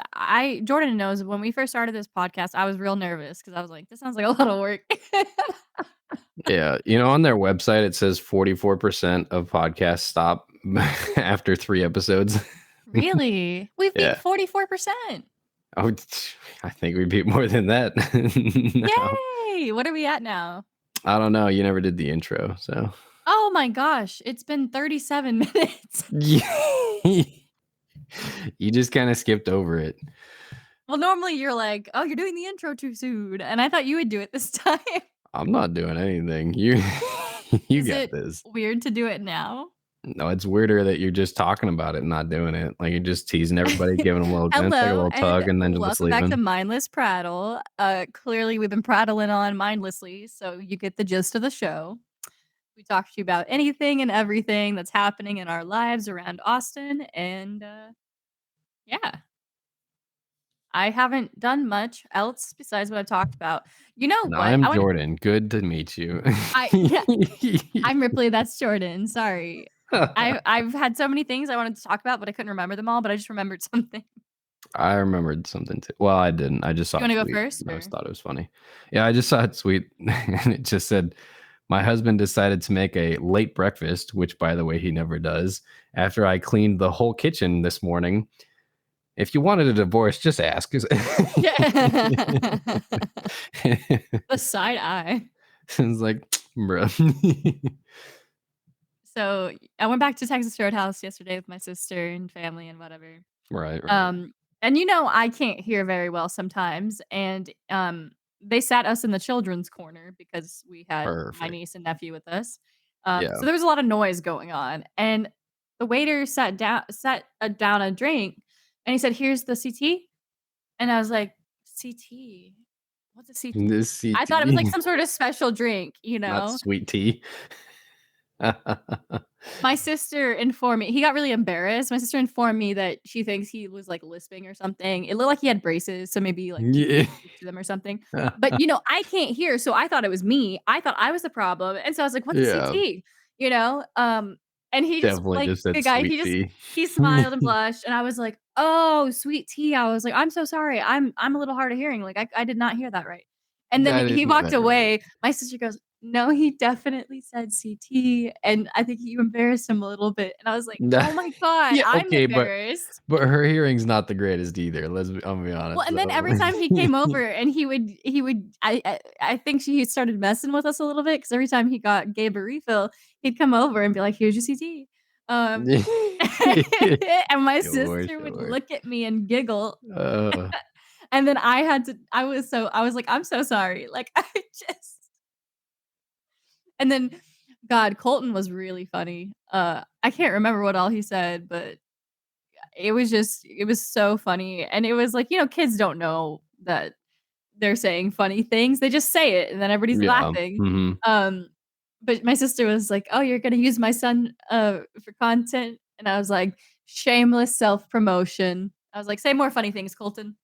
Jordan knows when we first started this podcast, I was real nervous because I was like, this sounds like a lot of work. Yeah. On their website it says 44% of podcasts stop after 3 episodes. Really? We've beat Yeah. 44%. Oh, I think we beat more than that. No. Yay! What are we at now? I don't know. You never did the intro, so. Oh my gosh, it's been 37 minutes. You just kind of skipped over it. Well, normally you're like, "Oh, you're doing the intro too soon," and I thought you would do it this time. I'm not doing anything. You you Is got it this. weird to do it now? No, it's weirder that you're just talking about it and not doing it. Like you're just teasing everybody, giving them a little it's like a Hello, little and tug, and then just welcome back to leaving. Mindless Prattle. Clearly we've been prattling on mindlessly, so you get the gist of the show. We talk to you about anything and everything that's happening in our lives around Austin, and, yeah. I haven't done much else besides what I've talked about. You know And what? I'm I wanna Jordan. Good to meet you. I yeah, I'm Ripley, that's Jordan, sorry. I've had so many things I wanted to talk about, but I couldn't remember them all, but I just remembered something. I remembered something too. Well, I didn't. I just You saw a wanna go tweet first, and I just or thought it was funny. Yeah, I just saw a tweet and it just said, "My husband decided to make a late breakfast," which by the way he never does, "after I cleaned the whole kitchen this morning. If you wanted a divorce, just ask." Yeah. The side eye. It's like, bro. So, I went back to Texas Roadhouse yesterday with my sister and family and whatever. Right, right. Um, and I can't hear very well sometimes, and, they sat us in the children's corner because we had my Perfect. niece and nephew with us. Yeah. So there was a lot of noise going on, and the waiter sat, down a drink, and he said, "Here's the CT," and I was like, "CT? What's a CT?" This I thought it was like CTE, some sort of special drink, you not know? sweet tea. My sister informed me he got really embarrassed. My sister informed me that she thinks he was, like, lisping or something. It looked like he had braces, so maybe, like, he Yeah. couldn't speak to them or something. But, I can't hear, so I thought it was me. I thought I was the problem, and so I was like, "What's a Yeah. CT?" You know? And he just, Definitely like, just said the guy, sweet tea. he smiled and blushed, and I was like, "Oh, sweet tea." I was like, "I'm so sorry. I'm a little hard of hearing, like, I did not hear that right." And then I he didn't hear walked that right. away. My sister goes, "No, he definitely said CT, and I think you embarrassed him a little bit." And I was like, Nah. "Oh my god, Yeah, I'm okay, embarrassed." but her hearing's not the greatest either. I'm gonna be Well, honest. and then So every time he came over and he would I think she started messing with us a little bit because every time he gave a refill, he'd come over and be like, "Here's your CT." Um, and my Sure, sister would sure. look at me and giggle, Uh, and then I was like, "I'm so sorry." Like, I just and then God, Colton was really funny. I can't remember what all he said, but it was so funny, and it was like, kids don't know that they're saying funny things, they just say it, and then everybody's yeah. laughing. Mhm. Um, but my sister was like, "Oh, you're gonna use my son, for content?" And I was like, "Shameless self-promotion." I was like, "Say more funny things, Colton."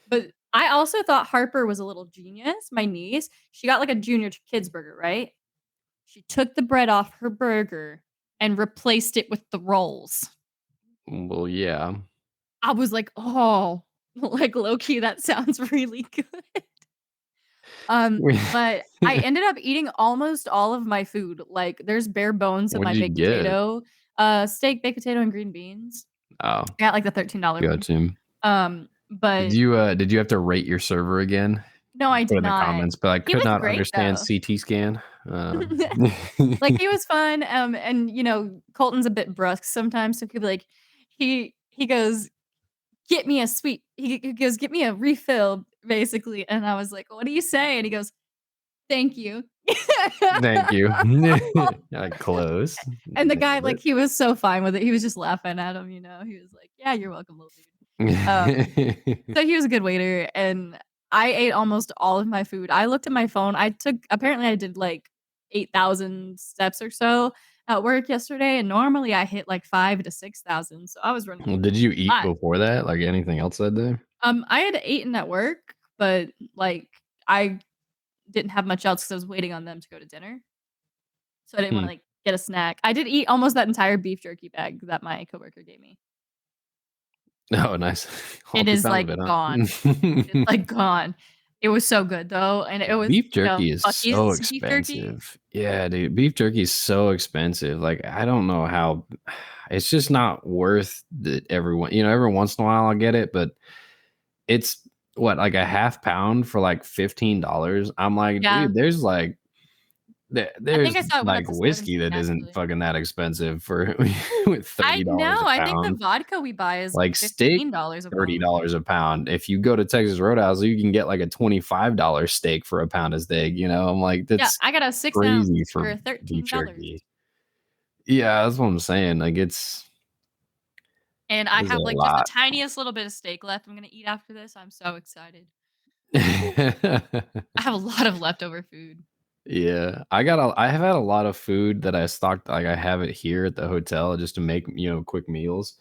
But I also thought Harper was a little genius, my niece. She got, like, a junior kids burger, right? She took the bread off her burger and replaced it with the rolls. Well, yeah. I was like, "Oh," like, low key, that sounds really good. But I ended up eating almost all of my food. Like, there's bare bones of What my did you baked get? potato, steak, baked potato, and green beans. Oh, I got, like, the $13 one. gotcha. But Did you have to rate your server again? no, I Put did in the not. comments, but I He could was not great, understand though. CT scan. Like, he was fun, and, Colton's a bit brusque sometimes, so he'd be like he goes, "Get me a sweet" he goes, "Get me a refill," basically, and I was like, "What do you say?" And he goes, "Thank you." Thank you. Close. And the guy, Nailed like, it. he was so fine with it, he was just laughing at him, he was like, "Yeah, you're welcome, little dude." So he was a good waiter, and I ate almost all of my food. I looked at my phone, apparently I did, like, 8,000 steps or so at work yesterday, and normally I hit, like, 5 to 6,000, so I was running Well, did you eat hot. before that? Like anything else that day? I had eaten at work, but, like, I didn't have much else because I was waiting on them to go to dinner, so I didn't Hmm. wanna, like, get a snack. I did eat almost that entire beef jerky bag that my coworker gave me. Oh, nice. All It 2 is, pounds of like, it, gone. It's, huh? like, gone. It was so good, though, and it was, Beef jerky is so Buc-ee's beef jerky. expensive. Yeah, dude, beef jerky is so expensive. Like, I don't know how it's just not worth that everyone, every once in a while I'll get it, but it's what, like a half pound for like $15. I'm like, Yeah. dude, there's like I think there's I saw it went up like to whiskey 17 that isn't actually. fucking that expensive for with I $30 know, a I think the pound. vodka we buy is like Like steak, $15 a bottle. $30 a pound. If you go to Texas Roadhouse, you can get like a $25 steak for a pound of steak. I'm like, Yeah, that's I got a 6 ounce crazy for for beef $13. jerky. Yeah, that's what I'm saying. Like And I it's a have, like, just the lot. tiniest little bit of steak left I'm gonna eat after this, I'm so excited. I have a lot of leftover food. Yeah, I have had a lot of food that I stocked, like I have it here at the hotel just to make, quick meals.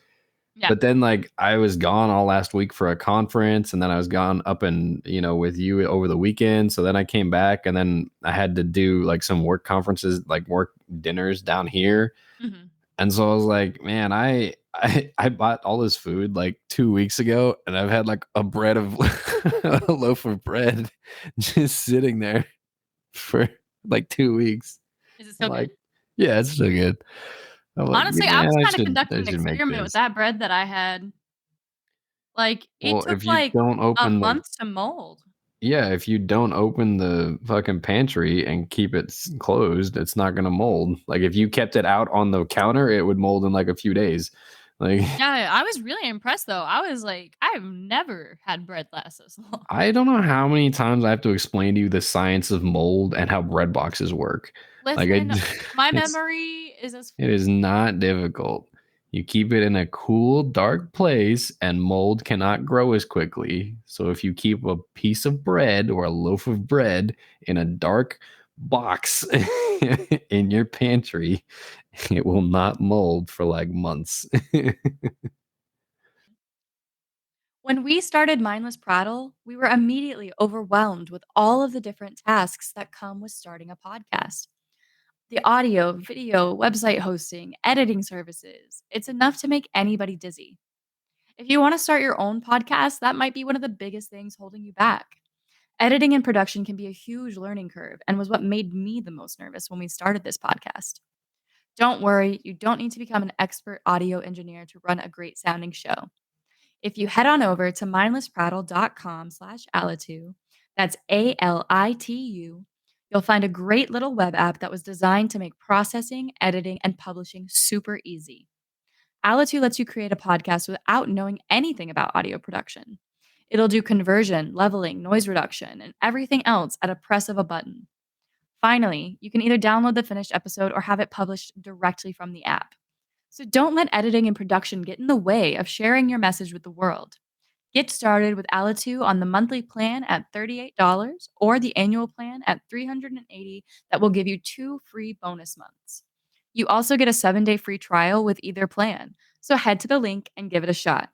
Yeah. But then like I was gone all last week for a conference, and then I was gone up and, with you over the weekend. So then I came back, and then I had to do like some work conferences, like work dinners down here. Mhm. And so I was like, man, I bought all this food like 2 weeks ago, and I've had like a bread of a loaf of bread just sitting there for like 2 weeks. Is it I'm still good? like, yeah, it's so good. I'm like, Honestly, I man, was I kinda should I conducting an should make experiment with this. that bread that I had. Like, it Well, took, like, a month to mold. if you don't open the fucking pantry and keep it closed, it's not gonna mold. Like if you kept it out on the counter, it would mold in like a few days. Like Yeah, I was really impressed, though. I was like, "I've never had bread last this long." I don't know how many times I have to explain to you the science of mold and how bread boxes work. Like Listen, my it's memory is as it is not difficult. You keep it in a cool, dark place, and mold cannot grow as quickly. So if you keep a piece of bread or a loaf of bread in a dark box in your pantry, it will not mold for like months. When we started Mindless Prattle, we were immediately overwhelmed with all of the different tasks that come with starting a podcast. The audio, video, website hosting, editing services. It's enough to make anybody dizzy. If you want to start your own podcast, that might be one of the biggest things holding you back. Editing and production can be a huge learning curve and was what made me the most nervous when we started this podcast. Don't worry, you don't need to become an expert audio engineer to run a great sounding show. If you head on over to mindlessprattle.com/alitu, that's ALITU, you'll find a great little web app that was designed to make processing, editing, and publishing super easy. Alitu lets you create a podcast without knowing anything about audio production. It'll do conversion, leveling, noise reduction, and everything else at a press of a button. Finally, you can either download the finished episode or have it published directly from the app. So don't let editing and production get in the way of sharing your message with the world. Get started with Alitu on the monthly plan at $38 or the annual plan at $380 that will give you 2 free bonus months. You also get a 7-day free trial with either plan. So head to the link and give it a shot.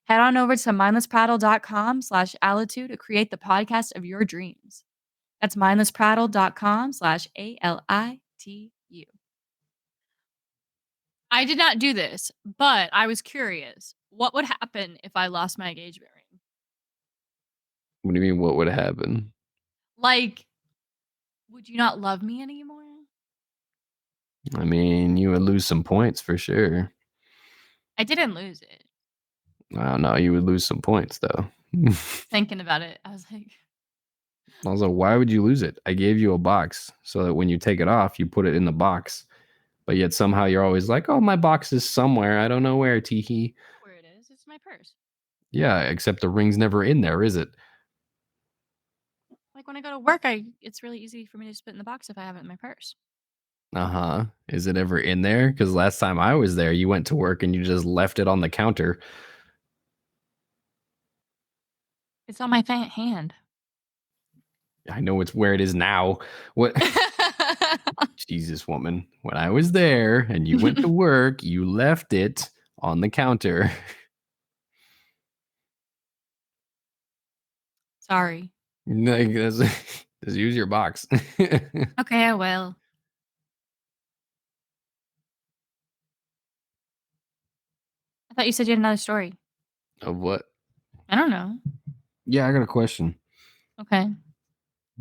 Head on over to mindlessprattle.com/alitu to create the podcast of your dreams. That's mindlessprattle.com/ALITU. I did not do this, but I was curious. What would happen if I lost my engagement ring? What do you mean, what would happen? Like, would you not love me anymore? I mean, you would lose some points for sure. I didn't lose it. I don't know. You would lose some points though. Thinking about it, I was like, I was like, why would you lose it? I gave you a box so that when you take it off, you put it in the box. But yet somehow you're always like, oh, my box is somewhere. I don't know where, teehee. I know where it is. It's my purse. Yeah, except the ring's never in there, is it? Like when I go to work, I it's really easy for me to just put in the box if I have it in my purse. Uh-huh. Is it ever in there? Because last time I was there, you went to work and you just left it on the counter. It's on my hand. I know it's where it is now. What? Jesus, woman. When I was there and you went to work, you left it on the counter. Sorry. Like, just use your box. Okay, I will. I thought you said you had another story. Of what? I don't know. Yeah, I got a question. Okay.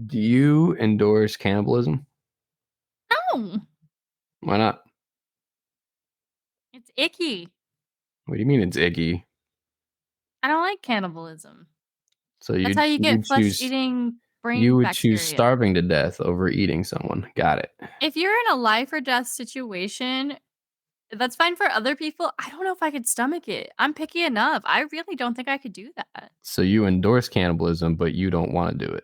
Do you endorse cannibalism? No. Why not? It's icky. What do you mean it's icky? I don't like cannibalism. So That's how you get flesh-eating you brain would choose bacteria. starving to death over eating someone. Got it. If you're in a life or death situation, that's fine for other people. I don't know if I could stomach it. I'm picky enough. I really don't think I could do that. So you endorse cannibalism, but you don't want to do it.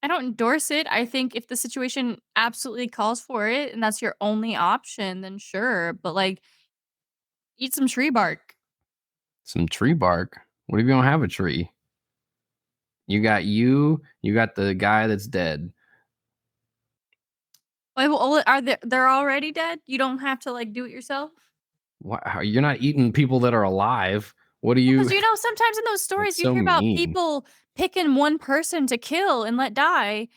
I don't endorse it. I think if the situation absolutely calls for it and that's your only option, then sure. But like, eat some tree bark. Some tree bark. What if you don't have a tree? You got the guy that's dead. Wait, well, are they're already dead? You don't have to like do it yourself? You're not eating people that are alive. What do Well, you? because sometimes in those That's stories you so hear about mean. people picking one person to kill and let die,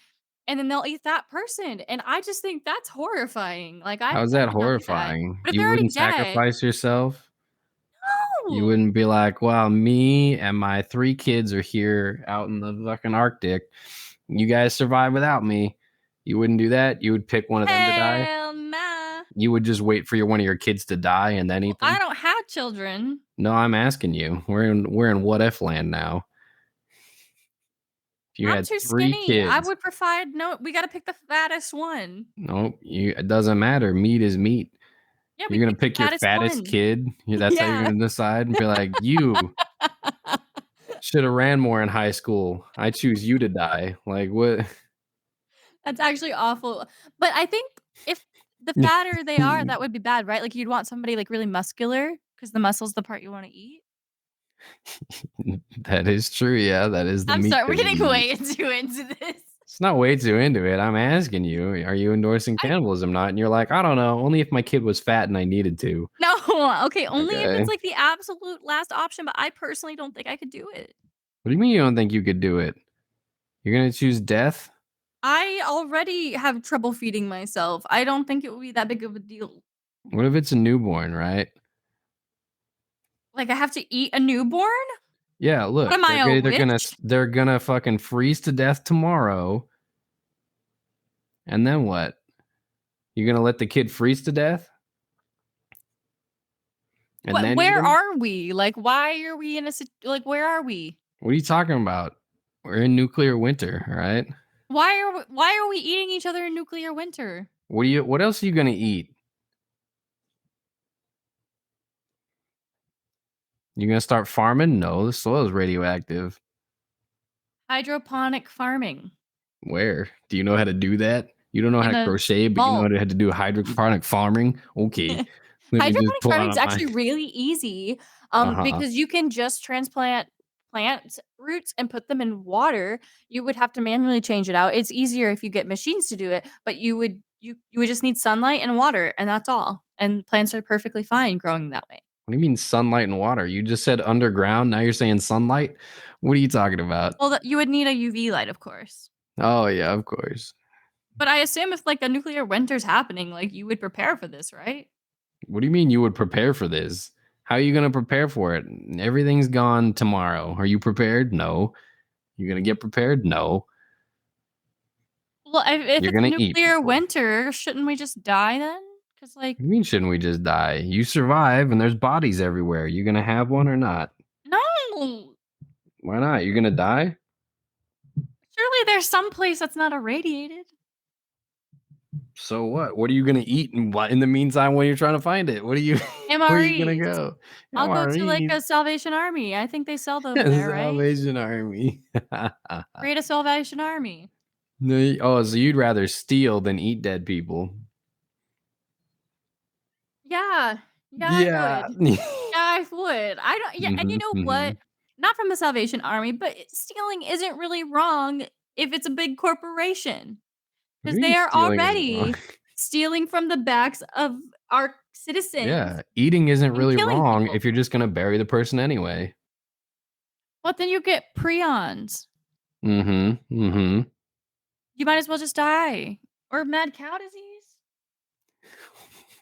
and then they'll eat that person. And I just think that's horrifying. Like How's I that could not do that. horrifying? But if You they're already wouldn't dead, sacrifice yourself? You no. wouldn't be like, well, me and my 3 kids are here out in the fucking Arctic. You guys survive without me. You wouldn't do that? You would pick one of them to die? Hell nah. You would just wait for one of your kids to die and then Well, eat I them? don't have children. No, I'm asking you. We're in what if land now. If you I'm had too 3 skinny. I kids. would prefer no. We got to pick the fattest one. No, it doesn't matter. Meat is meat. Yeah, we You're gonna pick the pick your fattest fattest one. kid. That's how you're Yeah. gonna decide and be like, you should have ran more in high school. I choose you to die. Like what? That's actually awful. But I think if the fatter they are, that would be bad, right? Like you'd want somebody like really muscular because the muscle's the part you want to eat. That is true. Yeah, that is the I'm meat sorry, that we're we getting eat. way too into this. It's not way too into it. I'm asking you, are you endorsing I cannibalism? Not, and you're like, I don't know. Only if my kid was fat and I needed to. no, okay, only if Okay. it's like the absolute last option, but I personally don't think I could do it. What do you mean you don't think you could do it? You're gonna choose death? I already have trouble feeding myself. I don't think it would be that big of a deal. What if it's a newborn, right? Like I have to eat a newborn? Yeah, What look, am I, a witch? they're gonna fucking freeze to death tomorrow, and then what? You're gonna let the kid freeze to death and What then eat where him? are we? Like why are we in a like where are we? What are you talking about? We're in nuclear winter, all right? Why are we eating each other in nuclear winter? What else are you gonna eat? You gonna start farming? No, the soil is radioactive. Hydroponic farming Where? Do you know how to do that? You don't know how in to a crochet, but you know vault. how to do hydroponic farming? Okay. Let me just Hydroponic pull farming out is my actually really easy, uh-huh. because you can just transplant plant roots and put them in water. You would have to manually change it out. It's easier if you get machines to do it, but you would just need sunlight and water, and that's all. And plants are perfectly fine growing that way. What do you mean sunlight and water? You just said underground, now you're saying sunlight? What are you talking about? Well, you would need a UV light, of course. Oh, yeah, of course. But I assume if like a nuclear winter's happening, like you would prepare for this, right? What do you mean you would prepare for this? How are you gonna prepare for it? Everything's gone tomorrow. Are you prepared? No. You gonna get prepared? No. Well, if You're it's a gonna eat nuclear people. winter, shouldn't we just die then? Because like, What do you mean shouldn't we just die? You survive and there's bodies everywhere. You gonna have one or not? no. Why not? You're gonna die? Surely there's some place that's not irradiated. So what? What are you gonna eat in the meantime when you're trying to find it? What are you where are you gonna MREs. go? I'll go to like MREs. a Salvation Army. I think they sell them there, right? Salvation Army. Create a Salvation Army. No, oh, so you'd rather steal than eat dead people? Yeah. Yeah, I Yeah. would. Yeah, I would. I don't yeah, and you Mhm, know what? mhm. Not from the Salvation Army, but stealing isn't really wrong if it's a big corporation. What do 'Cause you mean they are stealing isn't wrong? already stealing from the backs of our citizens Yeah, eating isn't and really killing wrong people. if you're just gonna bury the person anyway. But then you get prions. Mhm, mhm. You might as well just die. Or mad cow disease.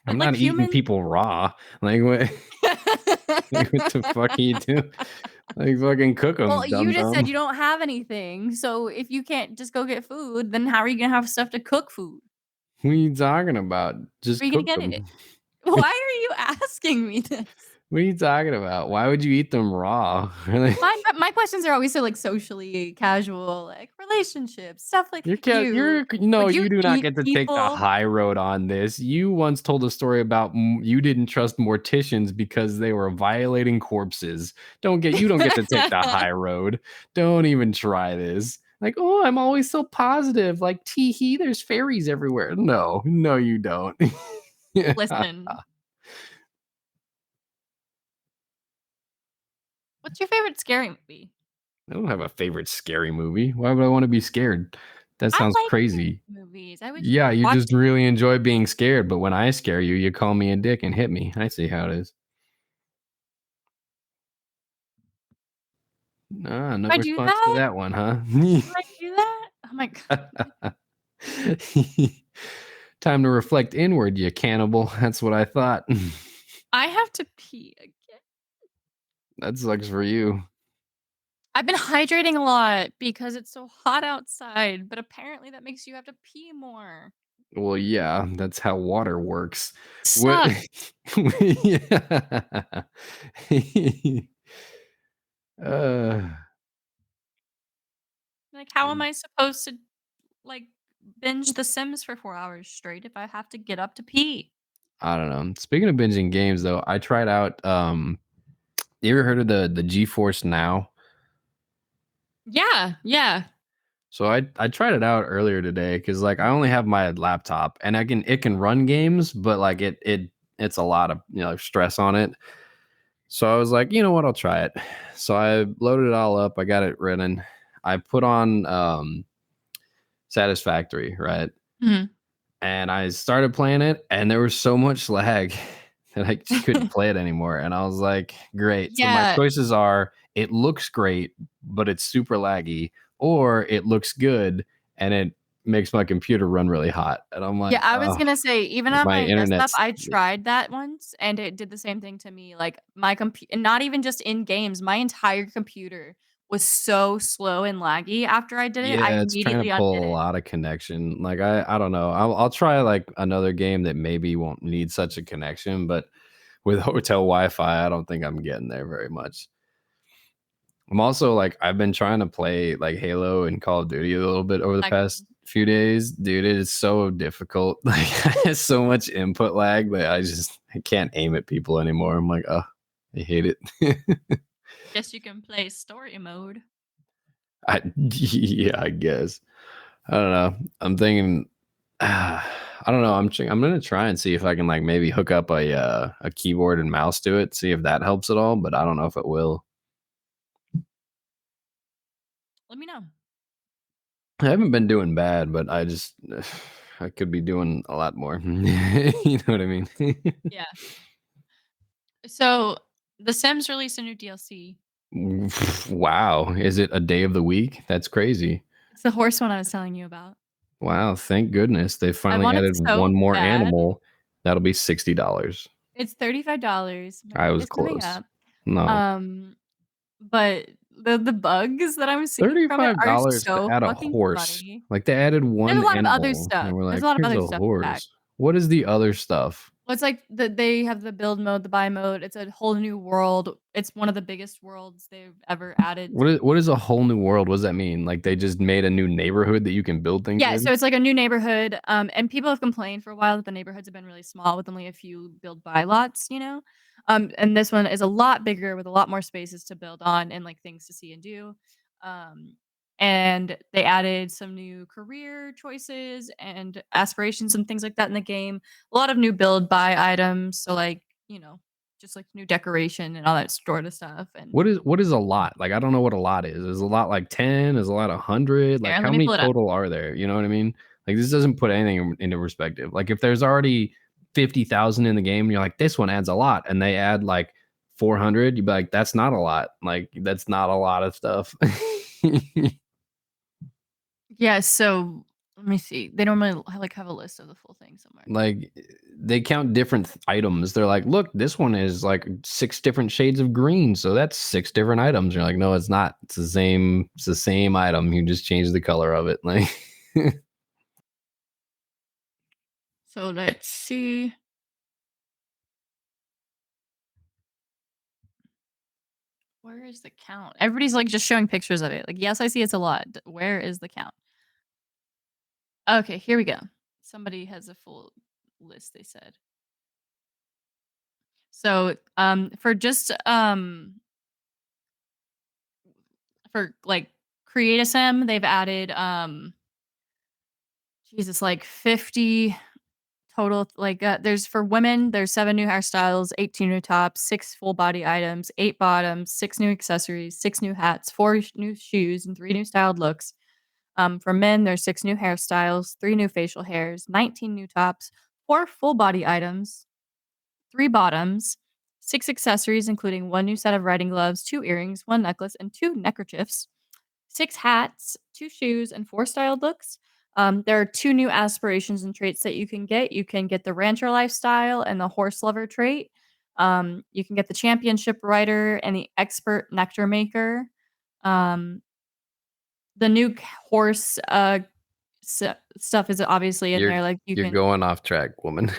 I'm But, like, not eating human people raw. Like, what like, what the fuck are you doing? Like, fucking cook them, Well, you dum just said dum. you don't have anything, so if you can't just go get food, then how are you gonna have stuff to cook food? What are you talking about? Where Just are you gonna cook get it? them. Why are you asking me this? What are you talking about? Why would you eat them raw? Really? My questions are always so, like, socially casual, like, relationships, stuff like you. You're no, Would you you do not eat get to take the people? high road on this. You once told a story about you didn't trust morticians because they were violating corpses. You don't get to take the high road. Don't even try this. Like, oh, I'm always so positive. Like, tee hee, there's fairies everywhere. No, no, you don't. Yeah. Listen, what's your favorite scary movie? I don't have a favorite scary movie. Why would I want to be scared? That I sounds like scary crazy. movies. I wish Yeah, you watch just really enjoy being scared, but when I scare you, you call me a dick and hit me. I see how it is. Ah, no I do response to that? that one, huh? Do I do that? Oh my god. Time to reflect inward, you cannibal. That's what I thought. I have to pee again. That sucks for you. I've been hydrating a lot because it's so hot outside, but apparently that makes you have to pee more. Well, yeah, that's how water works. What? Sucks. Yeah. uh, Like, how am I supposed to, like, binge The Sims for 4 hours straight if I have to get up to pee? I don't know. Speaking of binging games, though, I tried out. You ever heard of the GeForce Now? Yeah, yeah. So I tried it out earlier today because like I only have my laptop and it can run games, but like it's a lot of stress on it. So I was like, you know what, I'll try it. So I loaded it all up. I got it running. I put on Satisfactory, right? Mhm. And I started playing it, and there was so much lag that I just couldn't play it anymore. And I was like, great. So my Yeah. choices are it looks great, but it's super laggy, or it looks good and it makes my computer run really hot. And I'm Yeah, like, I was oh, gonna say, even like on my my desktop, internet's I tried that once, and it did the same thing to me, like, my computer, not even just in games, my entire computer was so slow and laggy after I did it, I yeah, it's trying to immediately undid pull a it. lot of connection. Like I don't know. I'll try like another game that maybe won't need such a connection, but with hotel Wi-Fi, I don't think I'm getting there very much. I'm also like I've been trying to play like Halo and Call of Duty a little bit over the past Second. few days. Dude, it is so difficult. Like it's so much input lag that I can't aim at people anymore. I'm like, oh, I hate it. Guess you can play story mode. Yeah, I guess. I don't know. I'm thinking I don't know. I'm gonna try and see if I can like maybe hook up a keyboard and mouse to it, see if that helps at all, but I don't know if it will. Let me know. I haven't been doing bad, but I could be doing a lot more. You know what I mean? Yeah. So, The Sims released a new DLC. Wow, is it a day of the week? That's crazy. It's the horse one I was telling you about. Wow, thank goodness they I finally wanted added one so more bad. animal. That'll be $60. It's $35. I was It's coming close. up. No. Um, but the bugs that I'm seeing from it are $35 to so add a fucking horse. funny. Like they added There's a one lot of other animal and stuff. we're There's like, a lot of here's other a stuff back. horse. What is the other stuff? Well, it's like they have the build mode, the buy mode. It's a whole new world. It's one of the biggest worlds they've ever added to. What is a whole new world? What does that mean? Like they just made a new neighborhood that you can build things Yeah, so in? it's like a new neighborhood, and people have complained for a while that the neighborhoods have been really small with only a few build buy lots, you know? And this one is a lot bigger with a lot more spaces to build on and, like, things to see and do. Um, and they added some new career choices and aspirations and things like that in the game. A lot of new build buy items, so, like, just, like, new decoration and all that sort of stuff, and What is a lot? Like I don't know what a lot is. Is a lot like 10? Is a lot 100? Like here, how let me many pull it up. total are there? You know what I mean? Like this doesn't put anything into perspective. Like if there's already 50,000 in the game and you're like this one adds a lot and they add like 400, you'd be like that's not a lot. Like that's not a lot of stuff. Yeah, so let me see. They normally like have a list of the full thing somewhere. Like they count different items. They're like, look, this one is like 6 different shades of green, so that's 6 different items. You're like, no, it's not. It's the same. It's the same item. You just change the color of it. Like, So let's see. Where is the count? Everybody's, like, just showing pictures of it. Like, yes, I see it's a lot. Where is the count? Okay, here we go. Somebody has a full list, they said. So, for just, for, like, create a sim, they've added, Jesus, like 50 total, like, there's for women, there's 7 new hairstyles, 18 new tops, 6 full body items, 8 bottoms, 6 new accessories, 6 new hats, 4 new shoes, and 3 new styled looks. For men, there's 6 new hairstyles, 3 new facial hairs, 19 new tops, 4 full body items, 3 bottoms, 6 accessories, including 1 new set of riding gloves, 2 earrings, 1 necklace, and 2 neckerchiefs, 6 hats, 2 shoes, and 4 styled looks. There are 2 new aspirations and traits that you can get. You can get the rancher lifestyle and the horse lover trait. You can get the championship rider and the expert nectar maker. Um, the new horse stuff is obviously in You're there. Like you you're can, going off track, woman.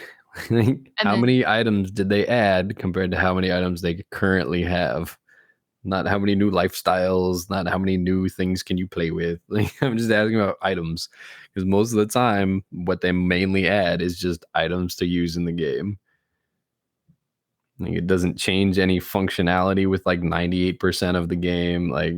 Like, and how then many items did they add compared to how many items they currently have? Not how many new lifestyles, not how many new things can you play with. Like, I'm just asking about items because most of the time, what they mainly add is just items to use in the game. Like, it doesn't change any functionality with like 98% of the game. Like,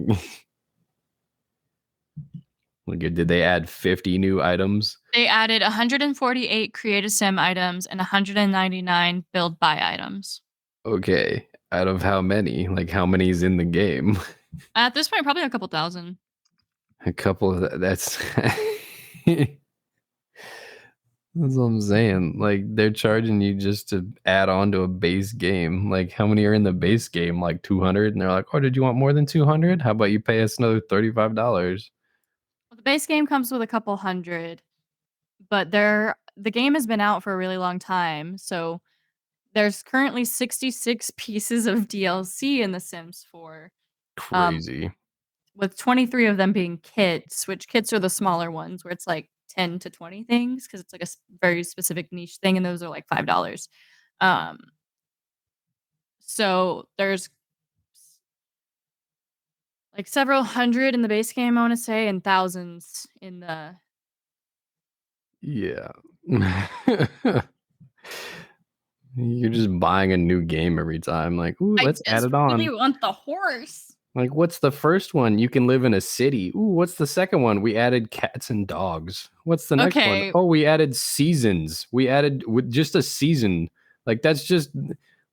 like did they add 50 new items? they added 148 create a sim items and 199 build buy items. Okay, out of how many? Like, how many is in the game? At this point, probably a couple thousand. A couple of that's that's what I'm saying. Like, they're charging you just to add on to a base game. Like, how many are in the base game? Like 200, and they're like, "Oh, did you want more than 200? How about you pay us another $35?" Well, the base game comes with a couple hundred, but the game has been out for a really long time, so there's currently 66 pieces of DLC in The Sims 4, um, Crazy. with 23 of them being kits, which kits are the smaller ones where it's like 10 to 20 things because it's like a very specific niche thing, and those are like $5. Um, so there's like several hundred in the base game, I want to say, and thousands in the. Yeah. You're just buying a new game every time. Like, ooh, I let's add just it really on. want the horse. Like, what's the first one? You can live in a city. Ooh, what's the second one? We added cats and dogs. What's the next one? Okay, Oh, we added seasons. We added with just a season. Like, that's just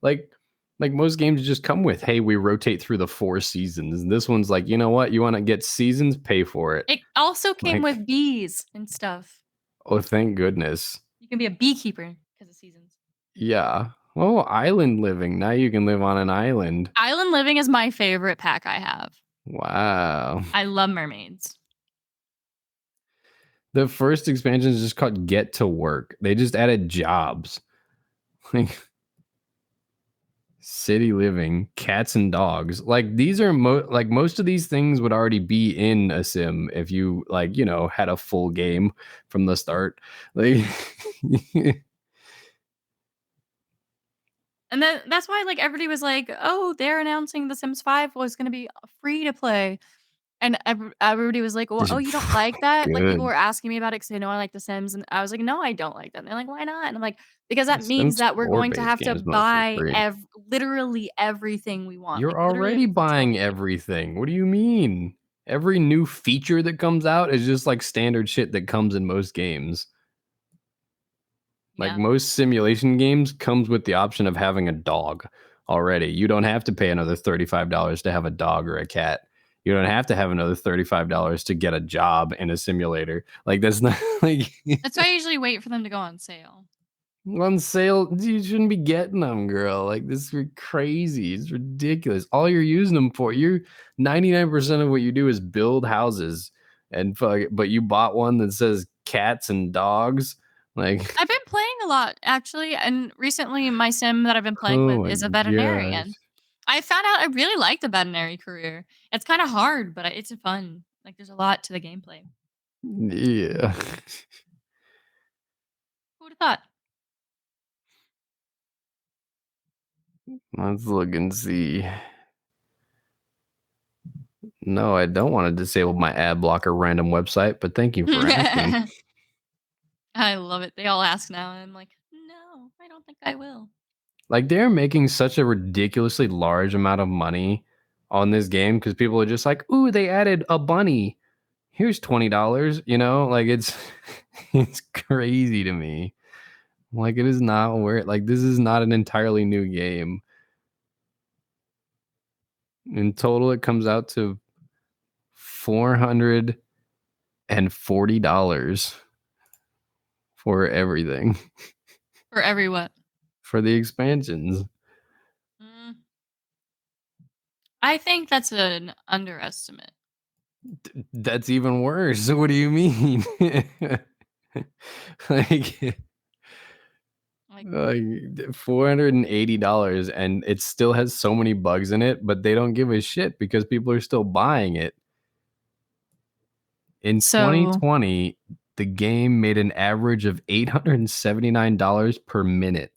like like most games just come with, hey, we rotate through the 4 seasons. And this one's like, you know what? You want to get seasons? Pay for it. it also came Like, with bees and stuff. oh, thank goodness. You can be a beekeeper because of seasons. Yeah. Oh, island living. Now you can live on an island. Island living is my favorite pack I have. Wow. I love mermaids. The first expansion is just called Get to Work. They just added jobs. Like city living, cats and dogs. Like these are like most of these things would already be in a sim if you like, you know, had a full game from the start. Like And then that's why like everybody was like, "Oh, they're announcing The Sims 5 was going to be free to play." And everybody was like, "Well, oh, you don't like that?" Like people good. were asking me about it cuz they know I like The Sims, and I was like, "No, I don't like that." And they're like, "Why not?" And I'm like, "Because The that means Sims that we're 4 going to base have to game is mostly buy free. literally everything we want. Like You're literally already every feature buying we everything. What do you mean? Every new feature that comes out is just like standard shit that comes in most games. Like yeah. most simulation games comes with the option of having a dog already. You don't have to pay another $35 to have a dog or a cat. You don't have to have another $35 to get a job in a simulator. Like that's not like That's why I usually wait for them to go on sale. on sale. You shouldn't be getting them, girl. Like this is crazy. It's ridiculous. All you're using them for, you're 99% of what you do is build houses and fuck, but you bought one that says cats and dogs. Like I've been playing a lot actually, and recently my sim that I've been playing oh with my is a gosh. veterinarian. I found out I really like the veterinary career. It's kind of hard, but it's fun. Like there's a lot to the gameplay. Yeah. Who would have thought? Let's look and see. No, I don't want to disable my ad blocker random website, but thank you for asking. I love it. They all ask now, and I'm like, no, I don't think I will. Like, they're making such a ridiculously large amount of money on this game because people are just like, ooh, they added a bunny. Here's $20. You know, like it's it's crazy to me. Like, it is not where like this is not an entirely new game. In total, it comes out to $440 for everything. For every what? For the expansions. Mm. I think that's an underestimate. That's even worse. What do you mean? like Like, like $480 and it still has so many bugs in it, but they don't give a shit because people are still buying it. In so 2020, the game made an average of $879 per minute.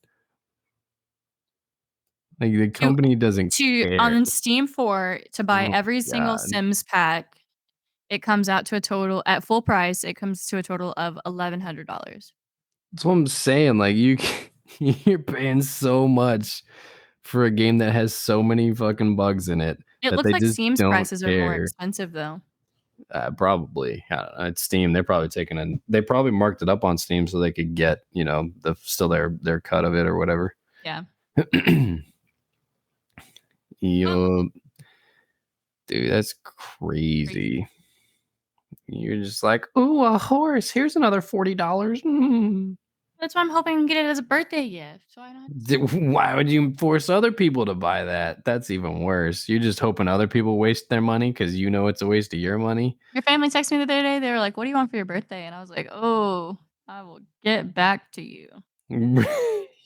Like the to company doesn't to care. on Steam to buy Oh every my single god. Sims pack, it comes out to a total at full price, it comes to a total of $1,100. That's what I'm saying. Like you're paying so much for a game that has so many fucking bugs in it It that looks they like just Steam's don't prices are more care. expensive, though. Probably. I don't know. It's Steam. They're probably they probably marked it up on Steam so they could get, still their cut of it or whatever. Yeah. Oh, Yo, dude, that's crazy. crazy. You're just like, ooh, a horse. Here's another $40. That's why I'm hoping to get it as a birthday gift, so I don't have to spend it. Why would you force other people to buy that? That's even worse. You're just hoping other people waste their money because you know it's a waste of your money. Your family texted me the other day, they were like, "What do you want for your birthday?" And I was like, "Oh, I will get back to you."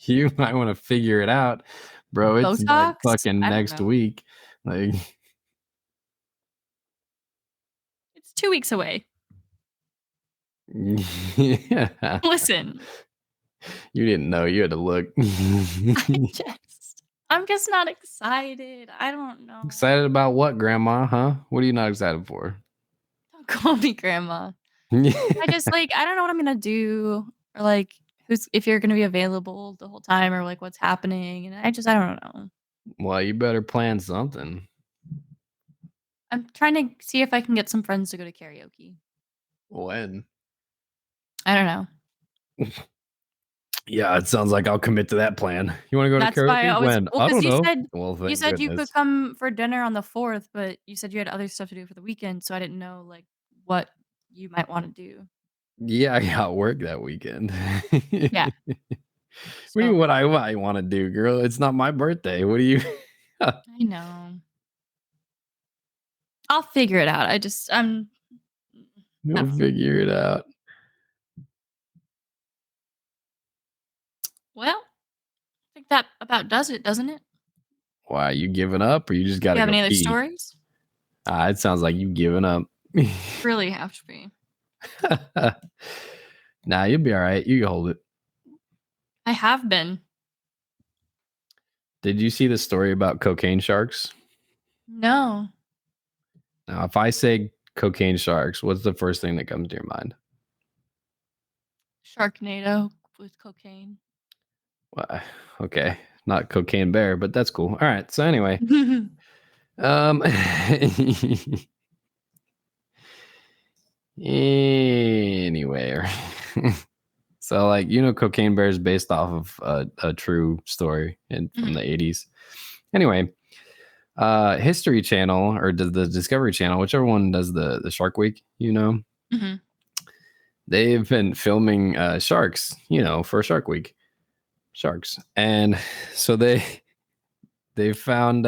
You might want to figure it out, bro. It's like Botox? fucking I don't next know. week. Like, It's 2 weeks away. yeah. Listen, You didn't know. You had to look. I'm just not excited. I don't know. Excited about what, Grandma? Huh? What are you not excited for? Don't call me grandma. I just, like, I don't know what I'm gonna do or, like, who's if you're gonna be available the whole time or, like, what's happening, and I don't know. Well, you better plan something. I'm trying to see if I can get some friends to go to karaoke. When? I don't know. Yeah, it sounds like I'll commit to that plan. You want to go to That's why I karaoke? always When? well, I because don't you know. said Well, you thank said you could goodness. come for dinner on the 4th, but you said you had other stuff to do for the weekend, so I didn't know, like, what you might wanna do. Yeah, I got work that weekend. Yeah, What do you so what I want to do, girl? It's not my birthday. What do you? I know. I'll figure it out. I You'll don't know. figure it out. Well, I think that about does it, doesn't it? Why you giving up, or you just got You to have go any other pee? stories? It sounds like you giving up. Really have to be. Nah, you'll be all right. You can hold it. I have been. Did you see the story about cocaine sharks? No. Now, if I say cocaine sharks, what's the first thing that comes to your mind? Sharknado with cocaine. Well, okay, not cocaine bear, but that's cool. All right. So anyway, um, anyway, so like Cocaine Bear is based off of a true story from the Mhm, 80s. Anyway, History Channel or the Discovery Channel, whichever one does the Shark Week, mhm. they've been filming sharks, for Shark Week, sharks, and so they found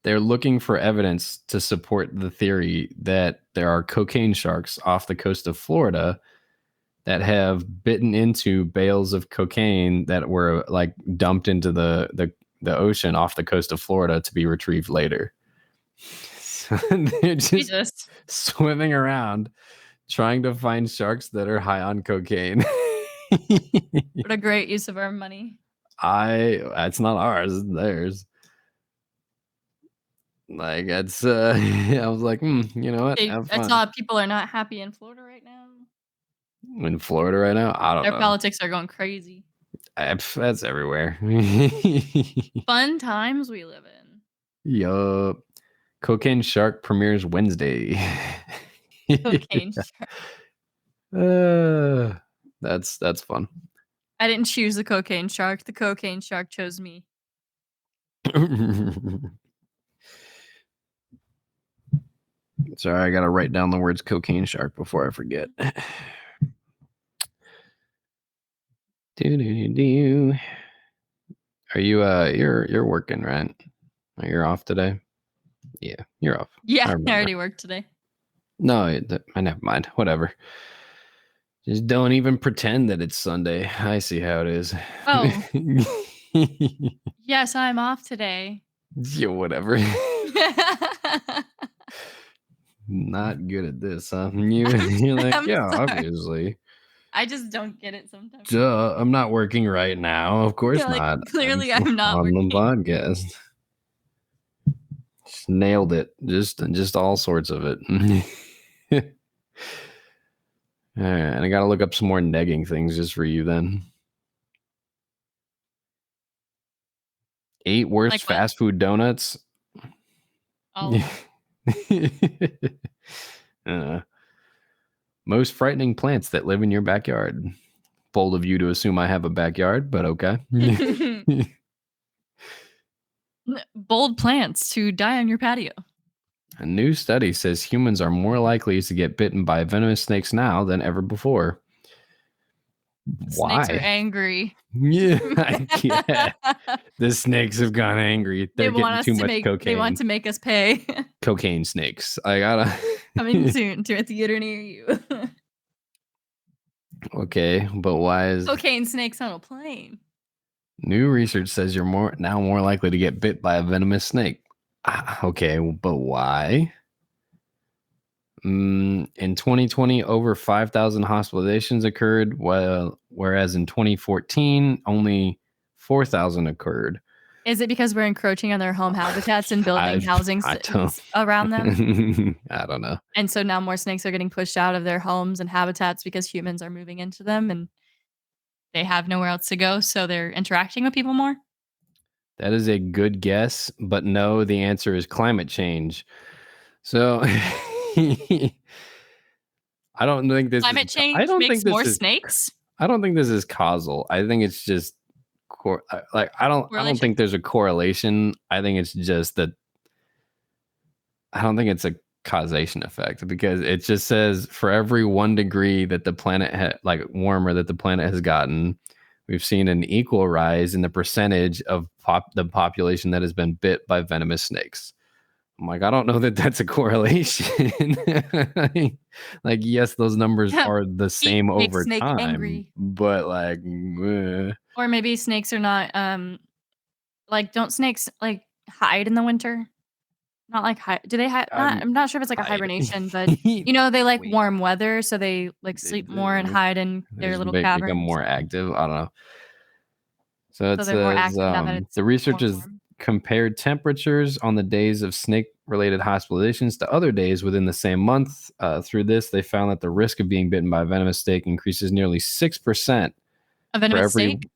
they're looking for evidence to support the theory that there are cocaine sharks off the coast of Florida that have bitten into bales of cocaine that were like dumped into the ocean off the coast of Florida to be retrieved later. So they're just Jesus. swimming around trying to find sharks that are high on cocaine. What a great use of our money. It's not ours, it's theirs. Like that's I was like, you know what? Have I fun. saw people are not happy in Florida right now. In Florida right now, I don't Their know. politics are going crazy. That's everywhere. Fun times we live in. Yup. Cocaine Shark premieres Wednesday. Cocaine shark. uh, that's fun. I didn't choose the cocaine shark. The cocaine shark chose me. Sorry, I gotta write down the words cocaine shark before I forget. Do. Are you you're working, right? You're off today? Yeah, you're off. Yeah, I I remember. already worked today. No, I never mind. Whatever. Just don't even pretend that it's Sunday. I see how it is. Oh, yes, I'm off today. Yeah, whatever. Not good at this, huh? You're like, I'm yeah, sorry. obviously. I just don't get it sometimes. Duh, I'm not working right now. Of course Yeah, like, not. I'm clearly I'm not on the working. podcast. Just nailed it. Just all sorts of it. All right, and I gotta look up some more negging things just for you then. 8 worst Like what? fast food donuts. All of them. uh, most frightening plants that live in your backyard. Bold of you to assume I have a backyard, but okay. Bold plants to die on your patio. A new study says humans are more likely to get bitten by venomous snakes now than ever before. The snakes are Why? angry. Yeah, the snakes have gone angry. They're getting too much They want cocaine. to make us pay. Cocaine snakes. I gotta. Coming soon to a theater near you. Okay, but why is Cocaine snakes on a plane. new research says you're more likely to get bit by a venomous snake? Okay, but why? In 2020, over 5,000 hospitalizations occurred, whereas in 2014, only 4,000 occurred. Is it because we're encroaching on their home habitats and building I don't. around them? I don't know. And so now more snakes are getting pushed out of their homes and habitats because humans are moving into them and they have nowhere else to go, so they're interacting with people more? That is a good guess, but no, the answer is climate change. So I don't think this is. Climate change makes more snakes? I don't think this is causal. I think it's just I don't Correlation? think there's a correlation. I think it's just that I don't think it's a causation effect because it just says for every 1 degree that the planet warmer that the planet has gotten, we've seen an equal rise in the percentage of the population that has been bit by venomous snakes. I'm like, I don't know that that's a correlation. Like, yes, those numbers are the Heat same makes over snake time, angry. but like, Or maybe snakes are not, like, don't snakes, like, hide in the winter? Not like do they not I'm I'm not sure if it's like a hide. hibernation, but, they like Wait, warm weather, so they, like, they sleep more and do. hide in They their just little become caverns. more active. I don't know. So it So they're more says active now that it's the more researchers warm. compared temperatures on the days of snake-related hospitalizations to other days within the same month. Through this, they found that the risk of being bitten by a venomous snake increases nearly 6% A for venomous every snake?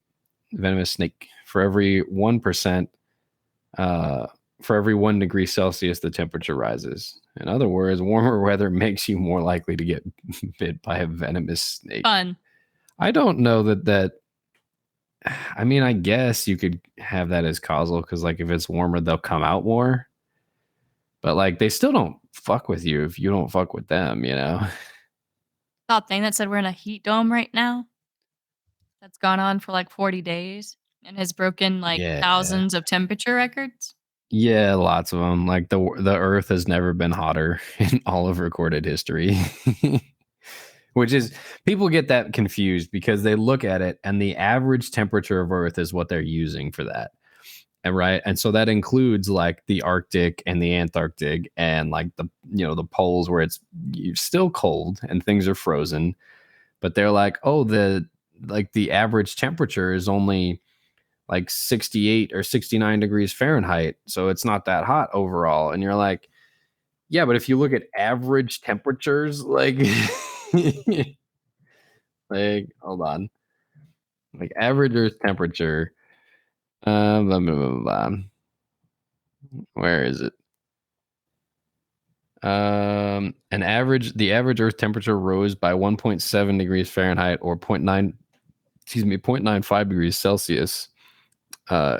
venomous snake. For every 1%, for every 1 degree Celsius, the temperature rises. In other words, warmer weather makes you more likely to get bit by a venomous snake. Fun. I don't know that. I mean, I guess you could have that as causal because, like, if it's warmer, they'll come out more. But like, they still don't fuck with you if you don't fuck with them. Saw a thing that said we're in a heat dome right now that's gone on for, like, 40 days and has broken, like, Yeah, thousands of temperature records. yeah, lots of them. Like the Earth has never been hotter in all of recorded history. Which is people get that confused because they look at it and the average temperature of Earth is what they're using for that. And right. And so that includes like the Arctic and the Antarctic and like the poles where it's still cold and things are frozen. But they're like, oh, the average temperature is only like 68 or 69 degrees Fahrenheit. So it's not that hot overall. And you're like, yeah, but if you look at average temperatures, like, like, hold on, like average Earth temperature, blah, blah, blah, blah. Where is it? The average Earth temperature rose by 1.7 degrees Fahrenheit or 0.95 degrees Celsius uh,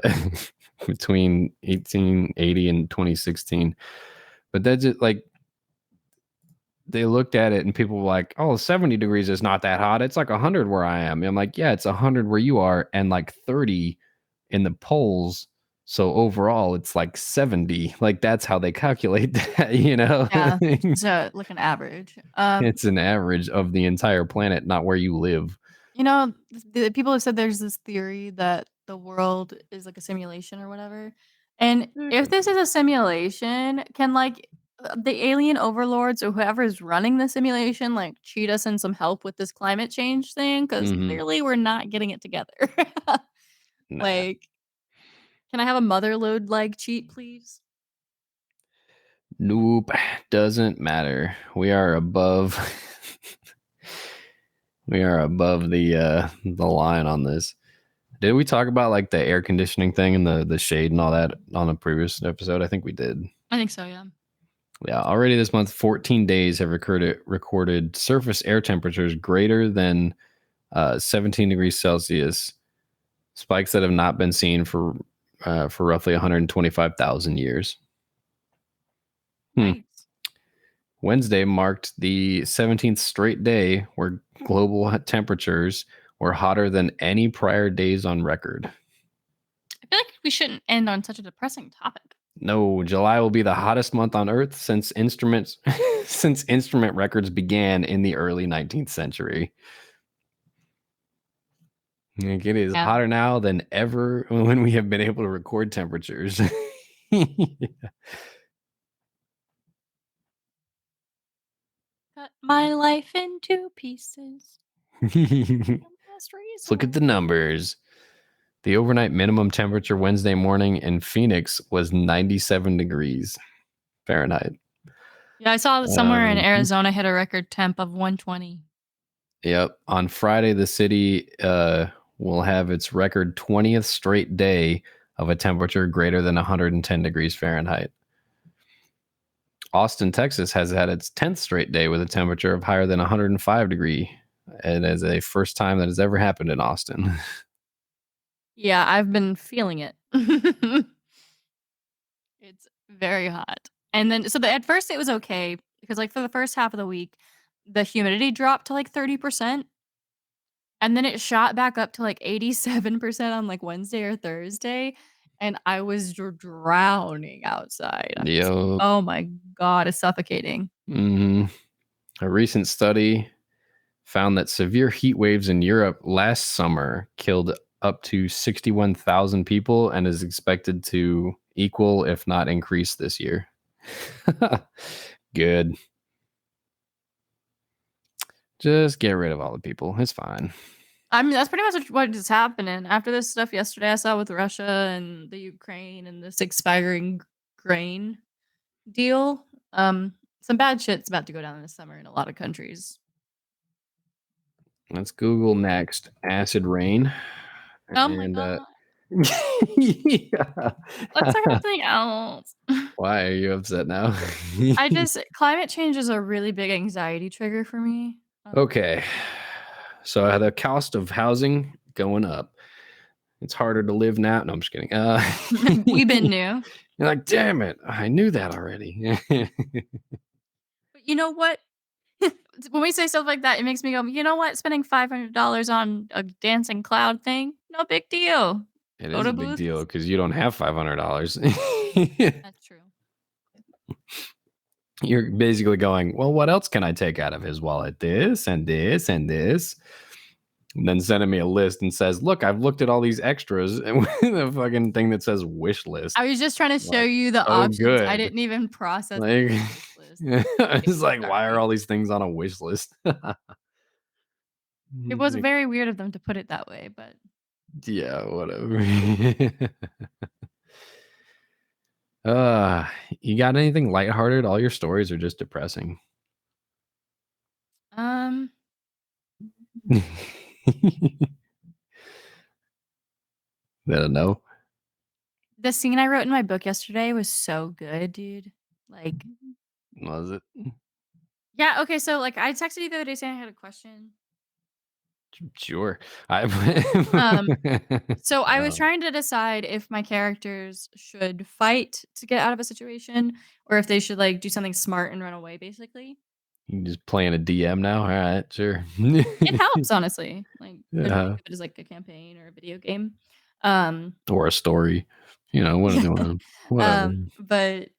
between 1880 and 2016. But that's just like they looked at it and people were like, "Oh, 70 degrees is not that hot. It's like 100 where I am." And I'm like, "Yeah, it's 100 where you are and like 30 in the poles. So overall, it's like 70. Like that's how they calculate that, you know? Yeah. So, like an average. It's an average of the entire planet, not where you live." You know, the people have said there's this theory that the world is like a simulation or whatever. And It if could this be. is a simulation, can like the alien overlords or whoever's running the simulation like cheat us in some help with this climate change thing? Because Mhm. clearly we're not getting it together. Nah. Like, can I have a mother load like cheat, please? Nope. Doesn't matter. We are above we are above the line on this. Did we talk about like the air conditioning thing and the shade and all that on a previous episode? I think we did. I think so, yeah. Yeah, already this month, 14 days have recorded surface air temperatures greater than 17 degrees Celsius, spikes that have not been seen for roughly 125,000 years. Hmm. Nice. Wednesday marked the 17th straight day where global temperatures were hotter than any prior days on record. I feel like we shouldn't end on such a depressing topic. No, July will be the hottest month on Earth since since instrument records began in the early 19th century. Like it is Yeah. hotter now than ever when we have been able to record temperatures. Cut my life into pieces. Let's The best look at the resort. numbers. The overnight minimum temperature Wednesday morning in Phoenix was 97 degrees Fahrenheit. Yeah, I saw that somewhere in Um, Arizona hit a record temp of 120. yep. On Friday, the city will have its record 20th straight day of a temperature greater than 110 degrees Fahrenheit. Austin, Texas has had its 10th straight day with a temperature of higher than 105 degree. It is a first time that has ever happened in Austin. Yeah, I've been feeling it. It's very hot. And then at first it was okay because like for the first half of the week, the humidity dropped to like 30%. And then it shot back up to like 87% on like Wednesday or Thursday. And I was drowning outside. I was like, Yep. oh my God, it's suffocating. Hmm. A recent study found that severe heat waves in Europe last summer killed up to 61,000 people and is expected to equal, if not increase, this year. Good. Just get rid of all the people. It's fine. I mean, that's pretty much what is happening. After this stuff yesterday I saw with Russia and the Ukraine and this expiring grain deal, some bad shit's about to go down this summer in a lot of countries. Let's Google next acid rain. Oh my And God. yeah. Let's talk about something else. Why are you upset now? I just climate change is a really big anxiety trigger for me. Okay. So the cost of housing going up. It's harder to live now. No, I'm just kidding. We've been new. You're like, damn it. I knew that already. But you know what? When we say stuff like that, it makes me go, "You know what? Spending $500 on a dancing cloud thing, no big deal. It is Photo a big booth." deal because you don't have $500. That's true. You're basically going, well, what else can I take out of his wallet? This and this and this. And then sending me a list and says, look, I've looked at all these extras and with a fucking thing that says wish list. I was just trying to show Like, you the oh, options. I good. didn't even process Like, the wish list. it's like, why are Sorry. all these things on a wish list? It was Like, very weird of them to put it that way, but Yeah, whatever. Uh, you got anything lighthearted? All your stories are just depressing. Um, I don't know. the scene I wrote in my book yesterday was so good, dude. Like, Was it? yeah, okay, so, like, I texted you the other day saying I had a question. Sure. I Um, so I was um, trying to decide if my characters should fight to get out of a situation or if they should, like, do something smart and run away, basically. you just playing a DM now? All right, sure. It helps, honestly, like, or just think Yeah. of it as, like, a campaign or a video game. Um, Or a story. What do yeah, you want? Whatever. but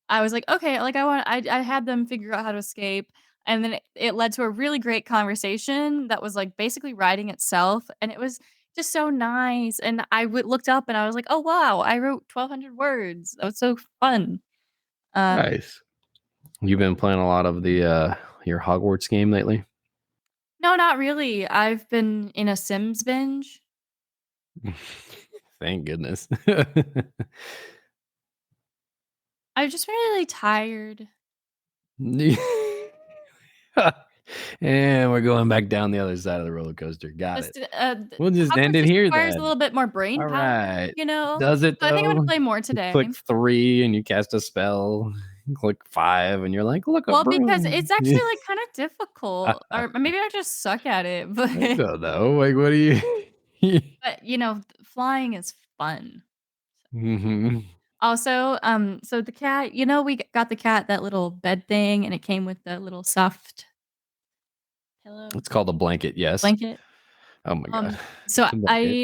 I was like, "Okay," like, I had them figure out how to escape, and then it led to a really great conversation that was, like, basically writing itself, and it was just so nice, and I looked up and I was like, "Oh, wow, I wrote 1,200 words." That was so fun. Um, Nice. You've been playing a lot of the your Hogwarts game lately? no, not really. I've been in a Sims binge. Thank goodness. I've just been really tired. And we're going back down the other side of the roller coaster. Got it. Just, We'll just end Hogwarts it just here requires a then. little bit more brain All power, right. you know? Does it So I think I'm gonna though? play more You today. click 3 and you cast a spell. You click 5 and you're like, look, a Well, because it's broom. actually, like, kinda difficult, or maybe I just suck at it, but I don't know. Like, what do you? flying is fun. hmm Also, so the cat, we got the cat that little bed thing, and it came with the little soft pillow It's called a blanket. Yes. blanket. Oh my god. So It's a blanket.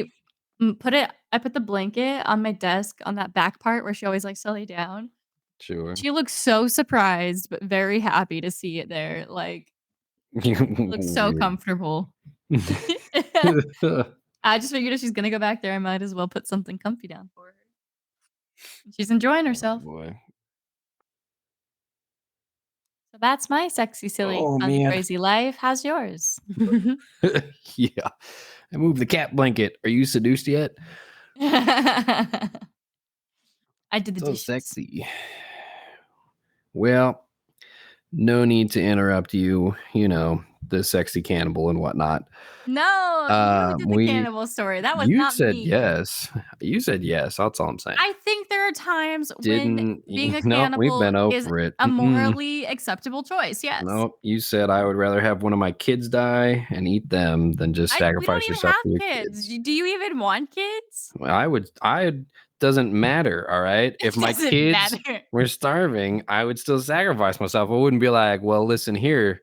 I put the blanket on my desk on that back part where she always likes to lay down. Sure. She looks so surprised, but very happy to see it there, like, it looks so Weird. comfortable. I just figured if she's gonna go back there, I might as well put something comfy down for her. She's enjoying Oh herself. boy. So that's my sexy, silly, Oh fun, man. crazy life. How's yours? Yeah. I moved the cat blanket. Are you seduced yet? I did the So dishes. sexy. Well, no need to interrupt you, the sexy cannibal and whatnot. No, you did the We cannibal story. That was You not said me. yes. You said yes. That's all I'm saying. I think there are times when Didn't being a no, we've cannibal been is over it. a morally acceptable choice, yes. Nope. You said I would rather have one of my kids die and eat them than just We don't sacrifice even yourself have for your kids. kids. Do you even want kids? Well, I doesn't matter, all right? If It my doesn't kids matter. were starving, I would still sacrifice myself. I wouldn't be like, "Well, listen here,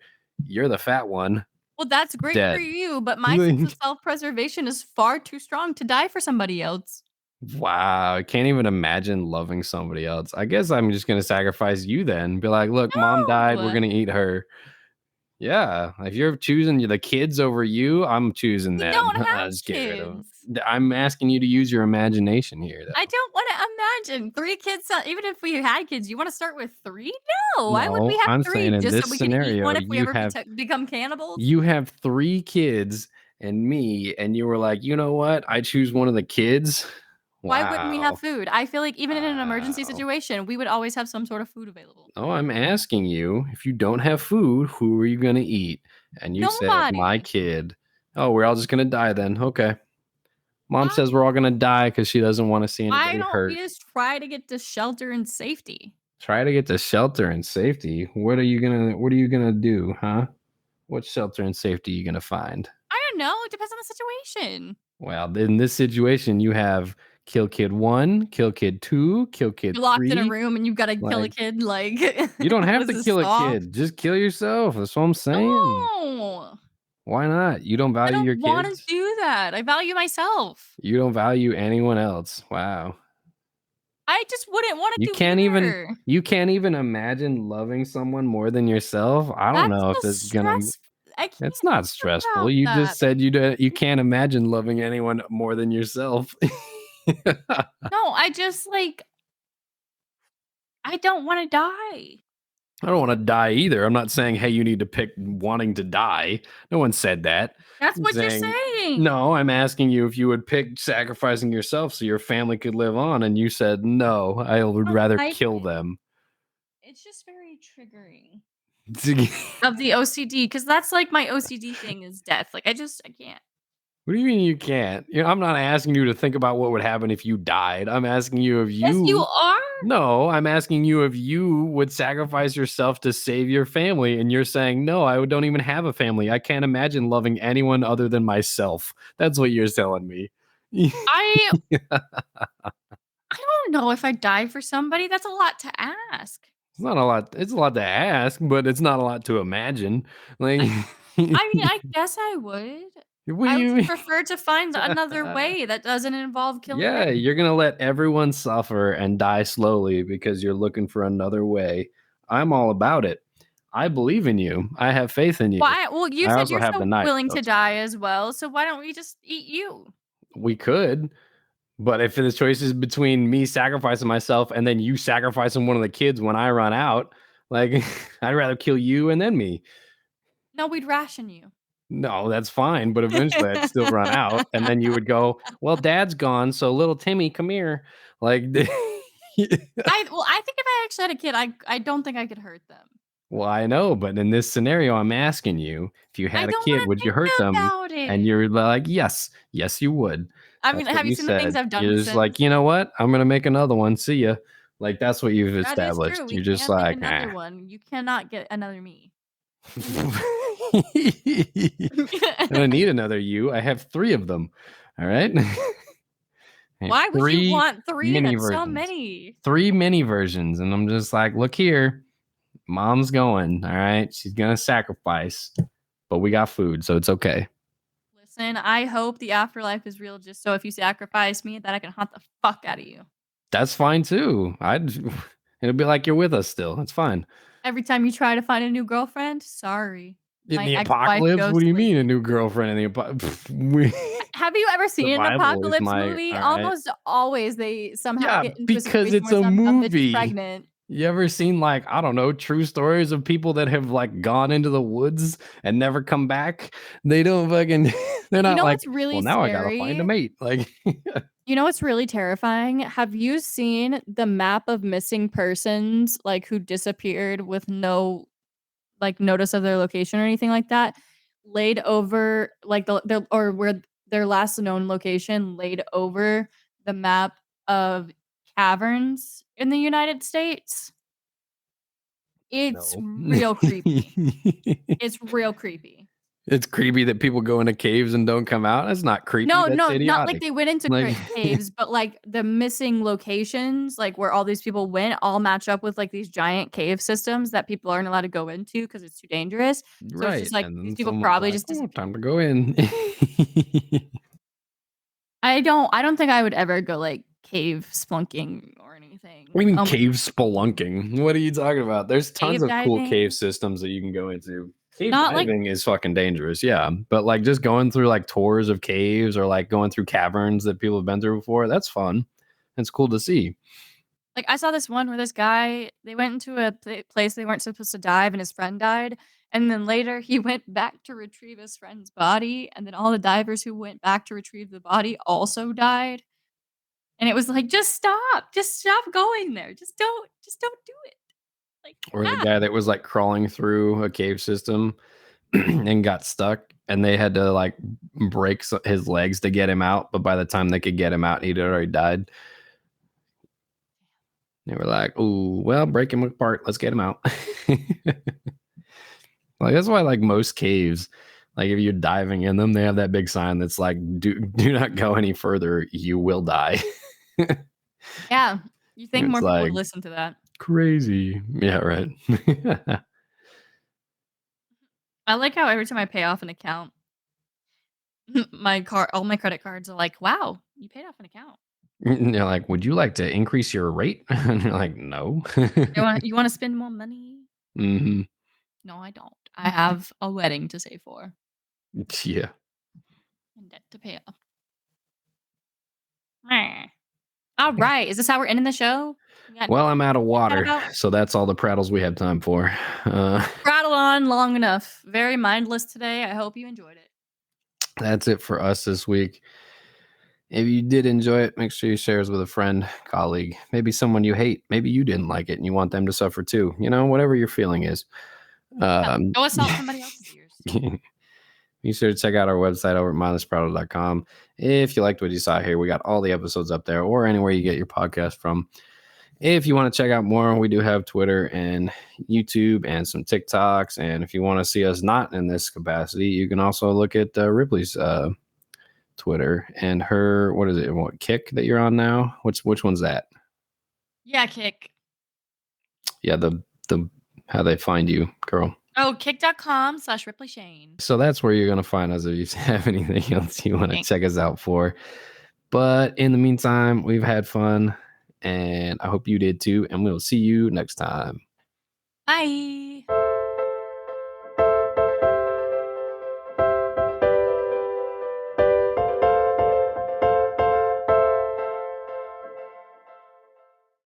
you're the fat one, Well, that's great for dead." you, but my sense of self-preservation is far too strong to die for somebody else. Wow, I can't even imagine loving somebody else. I guess I'm just gonna sacrifice you then. Be like, "Look, mom died, we're No! gonna eat her." Yeah, if you're choosing the kids over you, I'm choosing We them. don't have Just get rid of 'em. kids. I'm asking you to use your imagination here, I though. don't wanna imagine 3 kids, even if we had kids, you wanna start with 3? No, why would we No, have I'm 3 saying in just so this we could eat scenario, one if we ever become cannibals? you have 3 kids and me, and you were like, "You know what? I choose one of the kids." Why wouldn't we have Wow. food? I feel like even in an emergency Wow. situation, we would always have some sort of food available. Oh, I'm asking you, if you don't have food, who are you gonna eat? And you said, "My Nobody. kid." Oh, we're all just gonna die then. Okay. Mom Why says we're all gonna die because she doesn't wanna see why anybody don't we hurt. just try to get to shelter and safety? Try to get to shelter and safety. What are you gonna do, huh? What shelter and safety are you gonna find? I don't know, it depends on the situation. Well, in this situation, you have kill kid 1, kill kid 2, kill kid You're locked in a 3. room and you've gotta kill a Like, kid, like, you don't what have is to this, kill a Saw? kid. Just kill yourself. That's what I'm saying. No! Why not? You don't I value your don't wanna kids? do that, I value myself. You don't value anyone else. Wow. I just wouldn't wanna You do can't even either. you can't even imagine loving someone more than yourself? I don't That's know if the this is gonna stress I It's can't not think stressful. about You that. just said you can't imagine loving anyone more than yourself. No, I just, like I don't wanna die. I don't want to die either. I'm not saying, hey, you need to pick wanting to die. No one said that. That's I'm what you're saying, saying. no, I'm asking you if you would pick sacrificing yourself so your family could live on. And you said, no, I I would don't rather like kill it. them. It's just very triggering What of the OCD because that's like my OCD thing is death. Like I can't. do you mean you can't? I'm not asking you to think about what would happen if you died. I'm asking you if Yes, you you are. No, I'm asking you if you would sacrifice yourself to save your family, and you're saying, "No, I don't even have a family. I can't imagine loving anyone other than myself." That's what you're telling me. I I don't know if I die for somebody. That's a lot to ask. It's not a lot. It's a lot to ask, but it's not a lot to imagine. Like, I mean, I guess I would. what do I would you just mean? prefer to find another way that doesn't involve killing Yeah, everyone. you're gonna let everyone suffer and die slowly because you're looking for another way. I'm all about it. I believe in you. I have faith in you. Why well, you I said also you're have the so knife, willing so to it's fine. die as well, so why don't we just eat you? We could, but if the choice is between me sacrificing myself and then you sacrificing one of the kids when I run out, like I'd rather kill you and then me. No, we'd ration you. No, that's fine, but eventually I'd still run out, and then you would go, "Well, dad's gone, so little Timmy, come here." Like, I think if I actually had a kid, I don't think I could hurt them. well, I know, but in this scenario, I'm asking you, if you I had a don't kid, wanna would you think hurt them? about And it. you're like, "Yes, yes, you would." I mean, That's what have you you seen the things said. I've done You're just like, since? "You know what? I'm gonna make another one. See ya." Like, that's what you've That is established. true, we You're just can make like, another "Ah." one. You cannot get another me. I don't need another you. I have 3 of them. All right? I have Why would you 3 want 3? mini That's so versions. many. 3 mini versions, and I'm just like, "Look here, mom's going, all right? She's gonna sacrifice, but we got food, so it's okay." Listen, I hope the afterlife is real just so if you sacrifice me, that I can hunt the fuck out of you. That's fine too. I'd it'll be like you're with us still. It's fine. Every time you try to find a new girlfriend, sorry. In My the ex-wife apocalypse? What do you ghostly. mean a new girlfriend in the we Have you ever seen an survival is apocalypse my movie? alright. Almost always they somehow Yeah, get into a because situation it's where a some dumb bitch is movie. pregnant. You ever seen, like, I don't know, true stories of people that have, like, gone into the woods and never come back? They don't fucking they're You not know what's like, really "Well, now I gotta find a scary? mate." Like, You know what's really terrifying? Have you seen the map of missing persons, like, who disappeared with no, like, notice of their location or anything like that, laid over, like, the or where their last known location laid over the map of caverns in the United States? It's no. real creepy. It's real creepy. It's creepy that people go into caves and don't come out. That's not creepy, No, that's no, not like idiotic. they went into Like, caves, but, like, the missing locations, like, where all these people went all match up with, like, these giant cave systems that people aren't allowed to go into because it's too dangerous. So it's right, just, like, and these then people someone's probably like, just "Oh, disappeared. time to go in." I don't think I would ever go, like, cave spelunking or What do anything. you mean Oh my cave spelunking? What are you talking about? There's tons cave of cool cave diving? systems that you can go into. Cave Not like diving is fucking dangerous, yeah, but, like, just going through, like, tours of caves or, like, going through caverns that people have been through before, that's fun. It's cool to see. I saw this one where this guy they went into a place they weren't supposed to dive and his friend died, and then later he went back to retrieve his friend's body, and then all the divers who went back to retrieve the body also died, and it was like, just stop going there, just don't do it." Like, Or the ah, guy that was, like, crawling through a cave system and got stuck, and they had to, like, break his legs to get him out, but by the time they could get him out, he'd already died. They were like, "Ooh, well, break him apart. Let's get him out." Like, that's why, like, most caves, like, if you're diving in them, they have that big sign that's like, "Do not go any further. You will die." yeah, you think It's more people would like, listen to that. crazy. Yeah, right. I like how every time I pay off an account, all my credit cards are like, "Wow, you paid off an account." And they're like, "Would you like to increase your rate?" And you're like, "No." You wanna spend more money?" Mhm. No, I don't. I have a wedding to save for Yeah. and debt to pay off. Meh. All right. Is this how we're ending the show? We got Well, I'm out of chit chat water, about so that's all the prattles we have time for. prattle on long enough. Very mindless today. I hope you enjoyed it. That's it for us this week. If you did enjoy it, make sure you share it with a friend, colleague, maybe someone you hate. Maybe you didn't like it and you want them to suffer too. Whatever your feeling is. Go assault somebody else's ears. Be sure to check out our website over at mindlesscannibalism.com. If you liked what you saw here, we got all the episodes up there or anywhere you get your podcast from. If you want to check out more, we do have Twitter and YouTube and some TikToks. And if you want to see us not in this capacity, you can also look at Ripley's Twitter and her, what is it? What, Kick that you're on now? Which one's that? Yeah, Kick. Yeah, the how they find you, girl. Oh, kick.com/Ripley Shane. So that's where you're going to find us if you have anything else you want to check us out for. But in the meantime, we've had fun and I hope you did too. And we'll see you next time. Bye.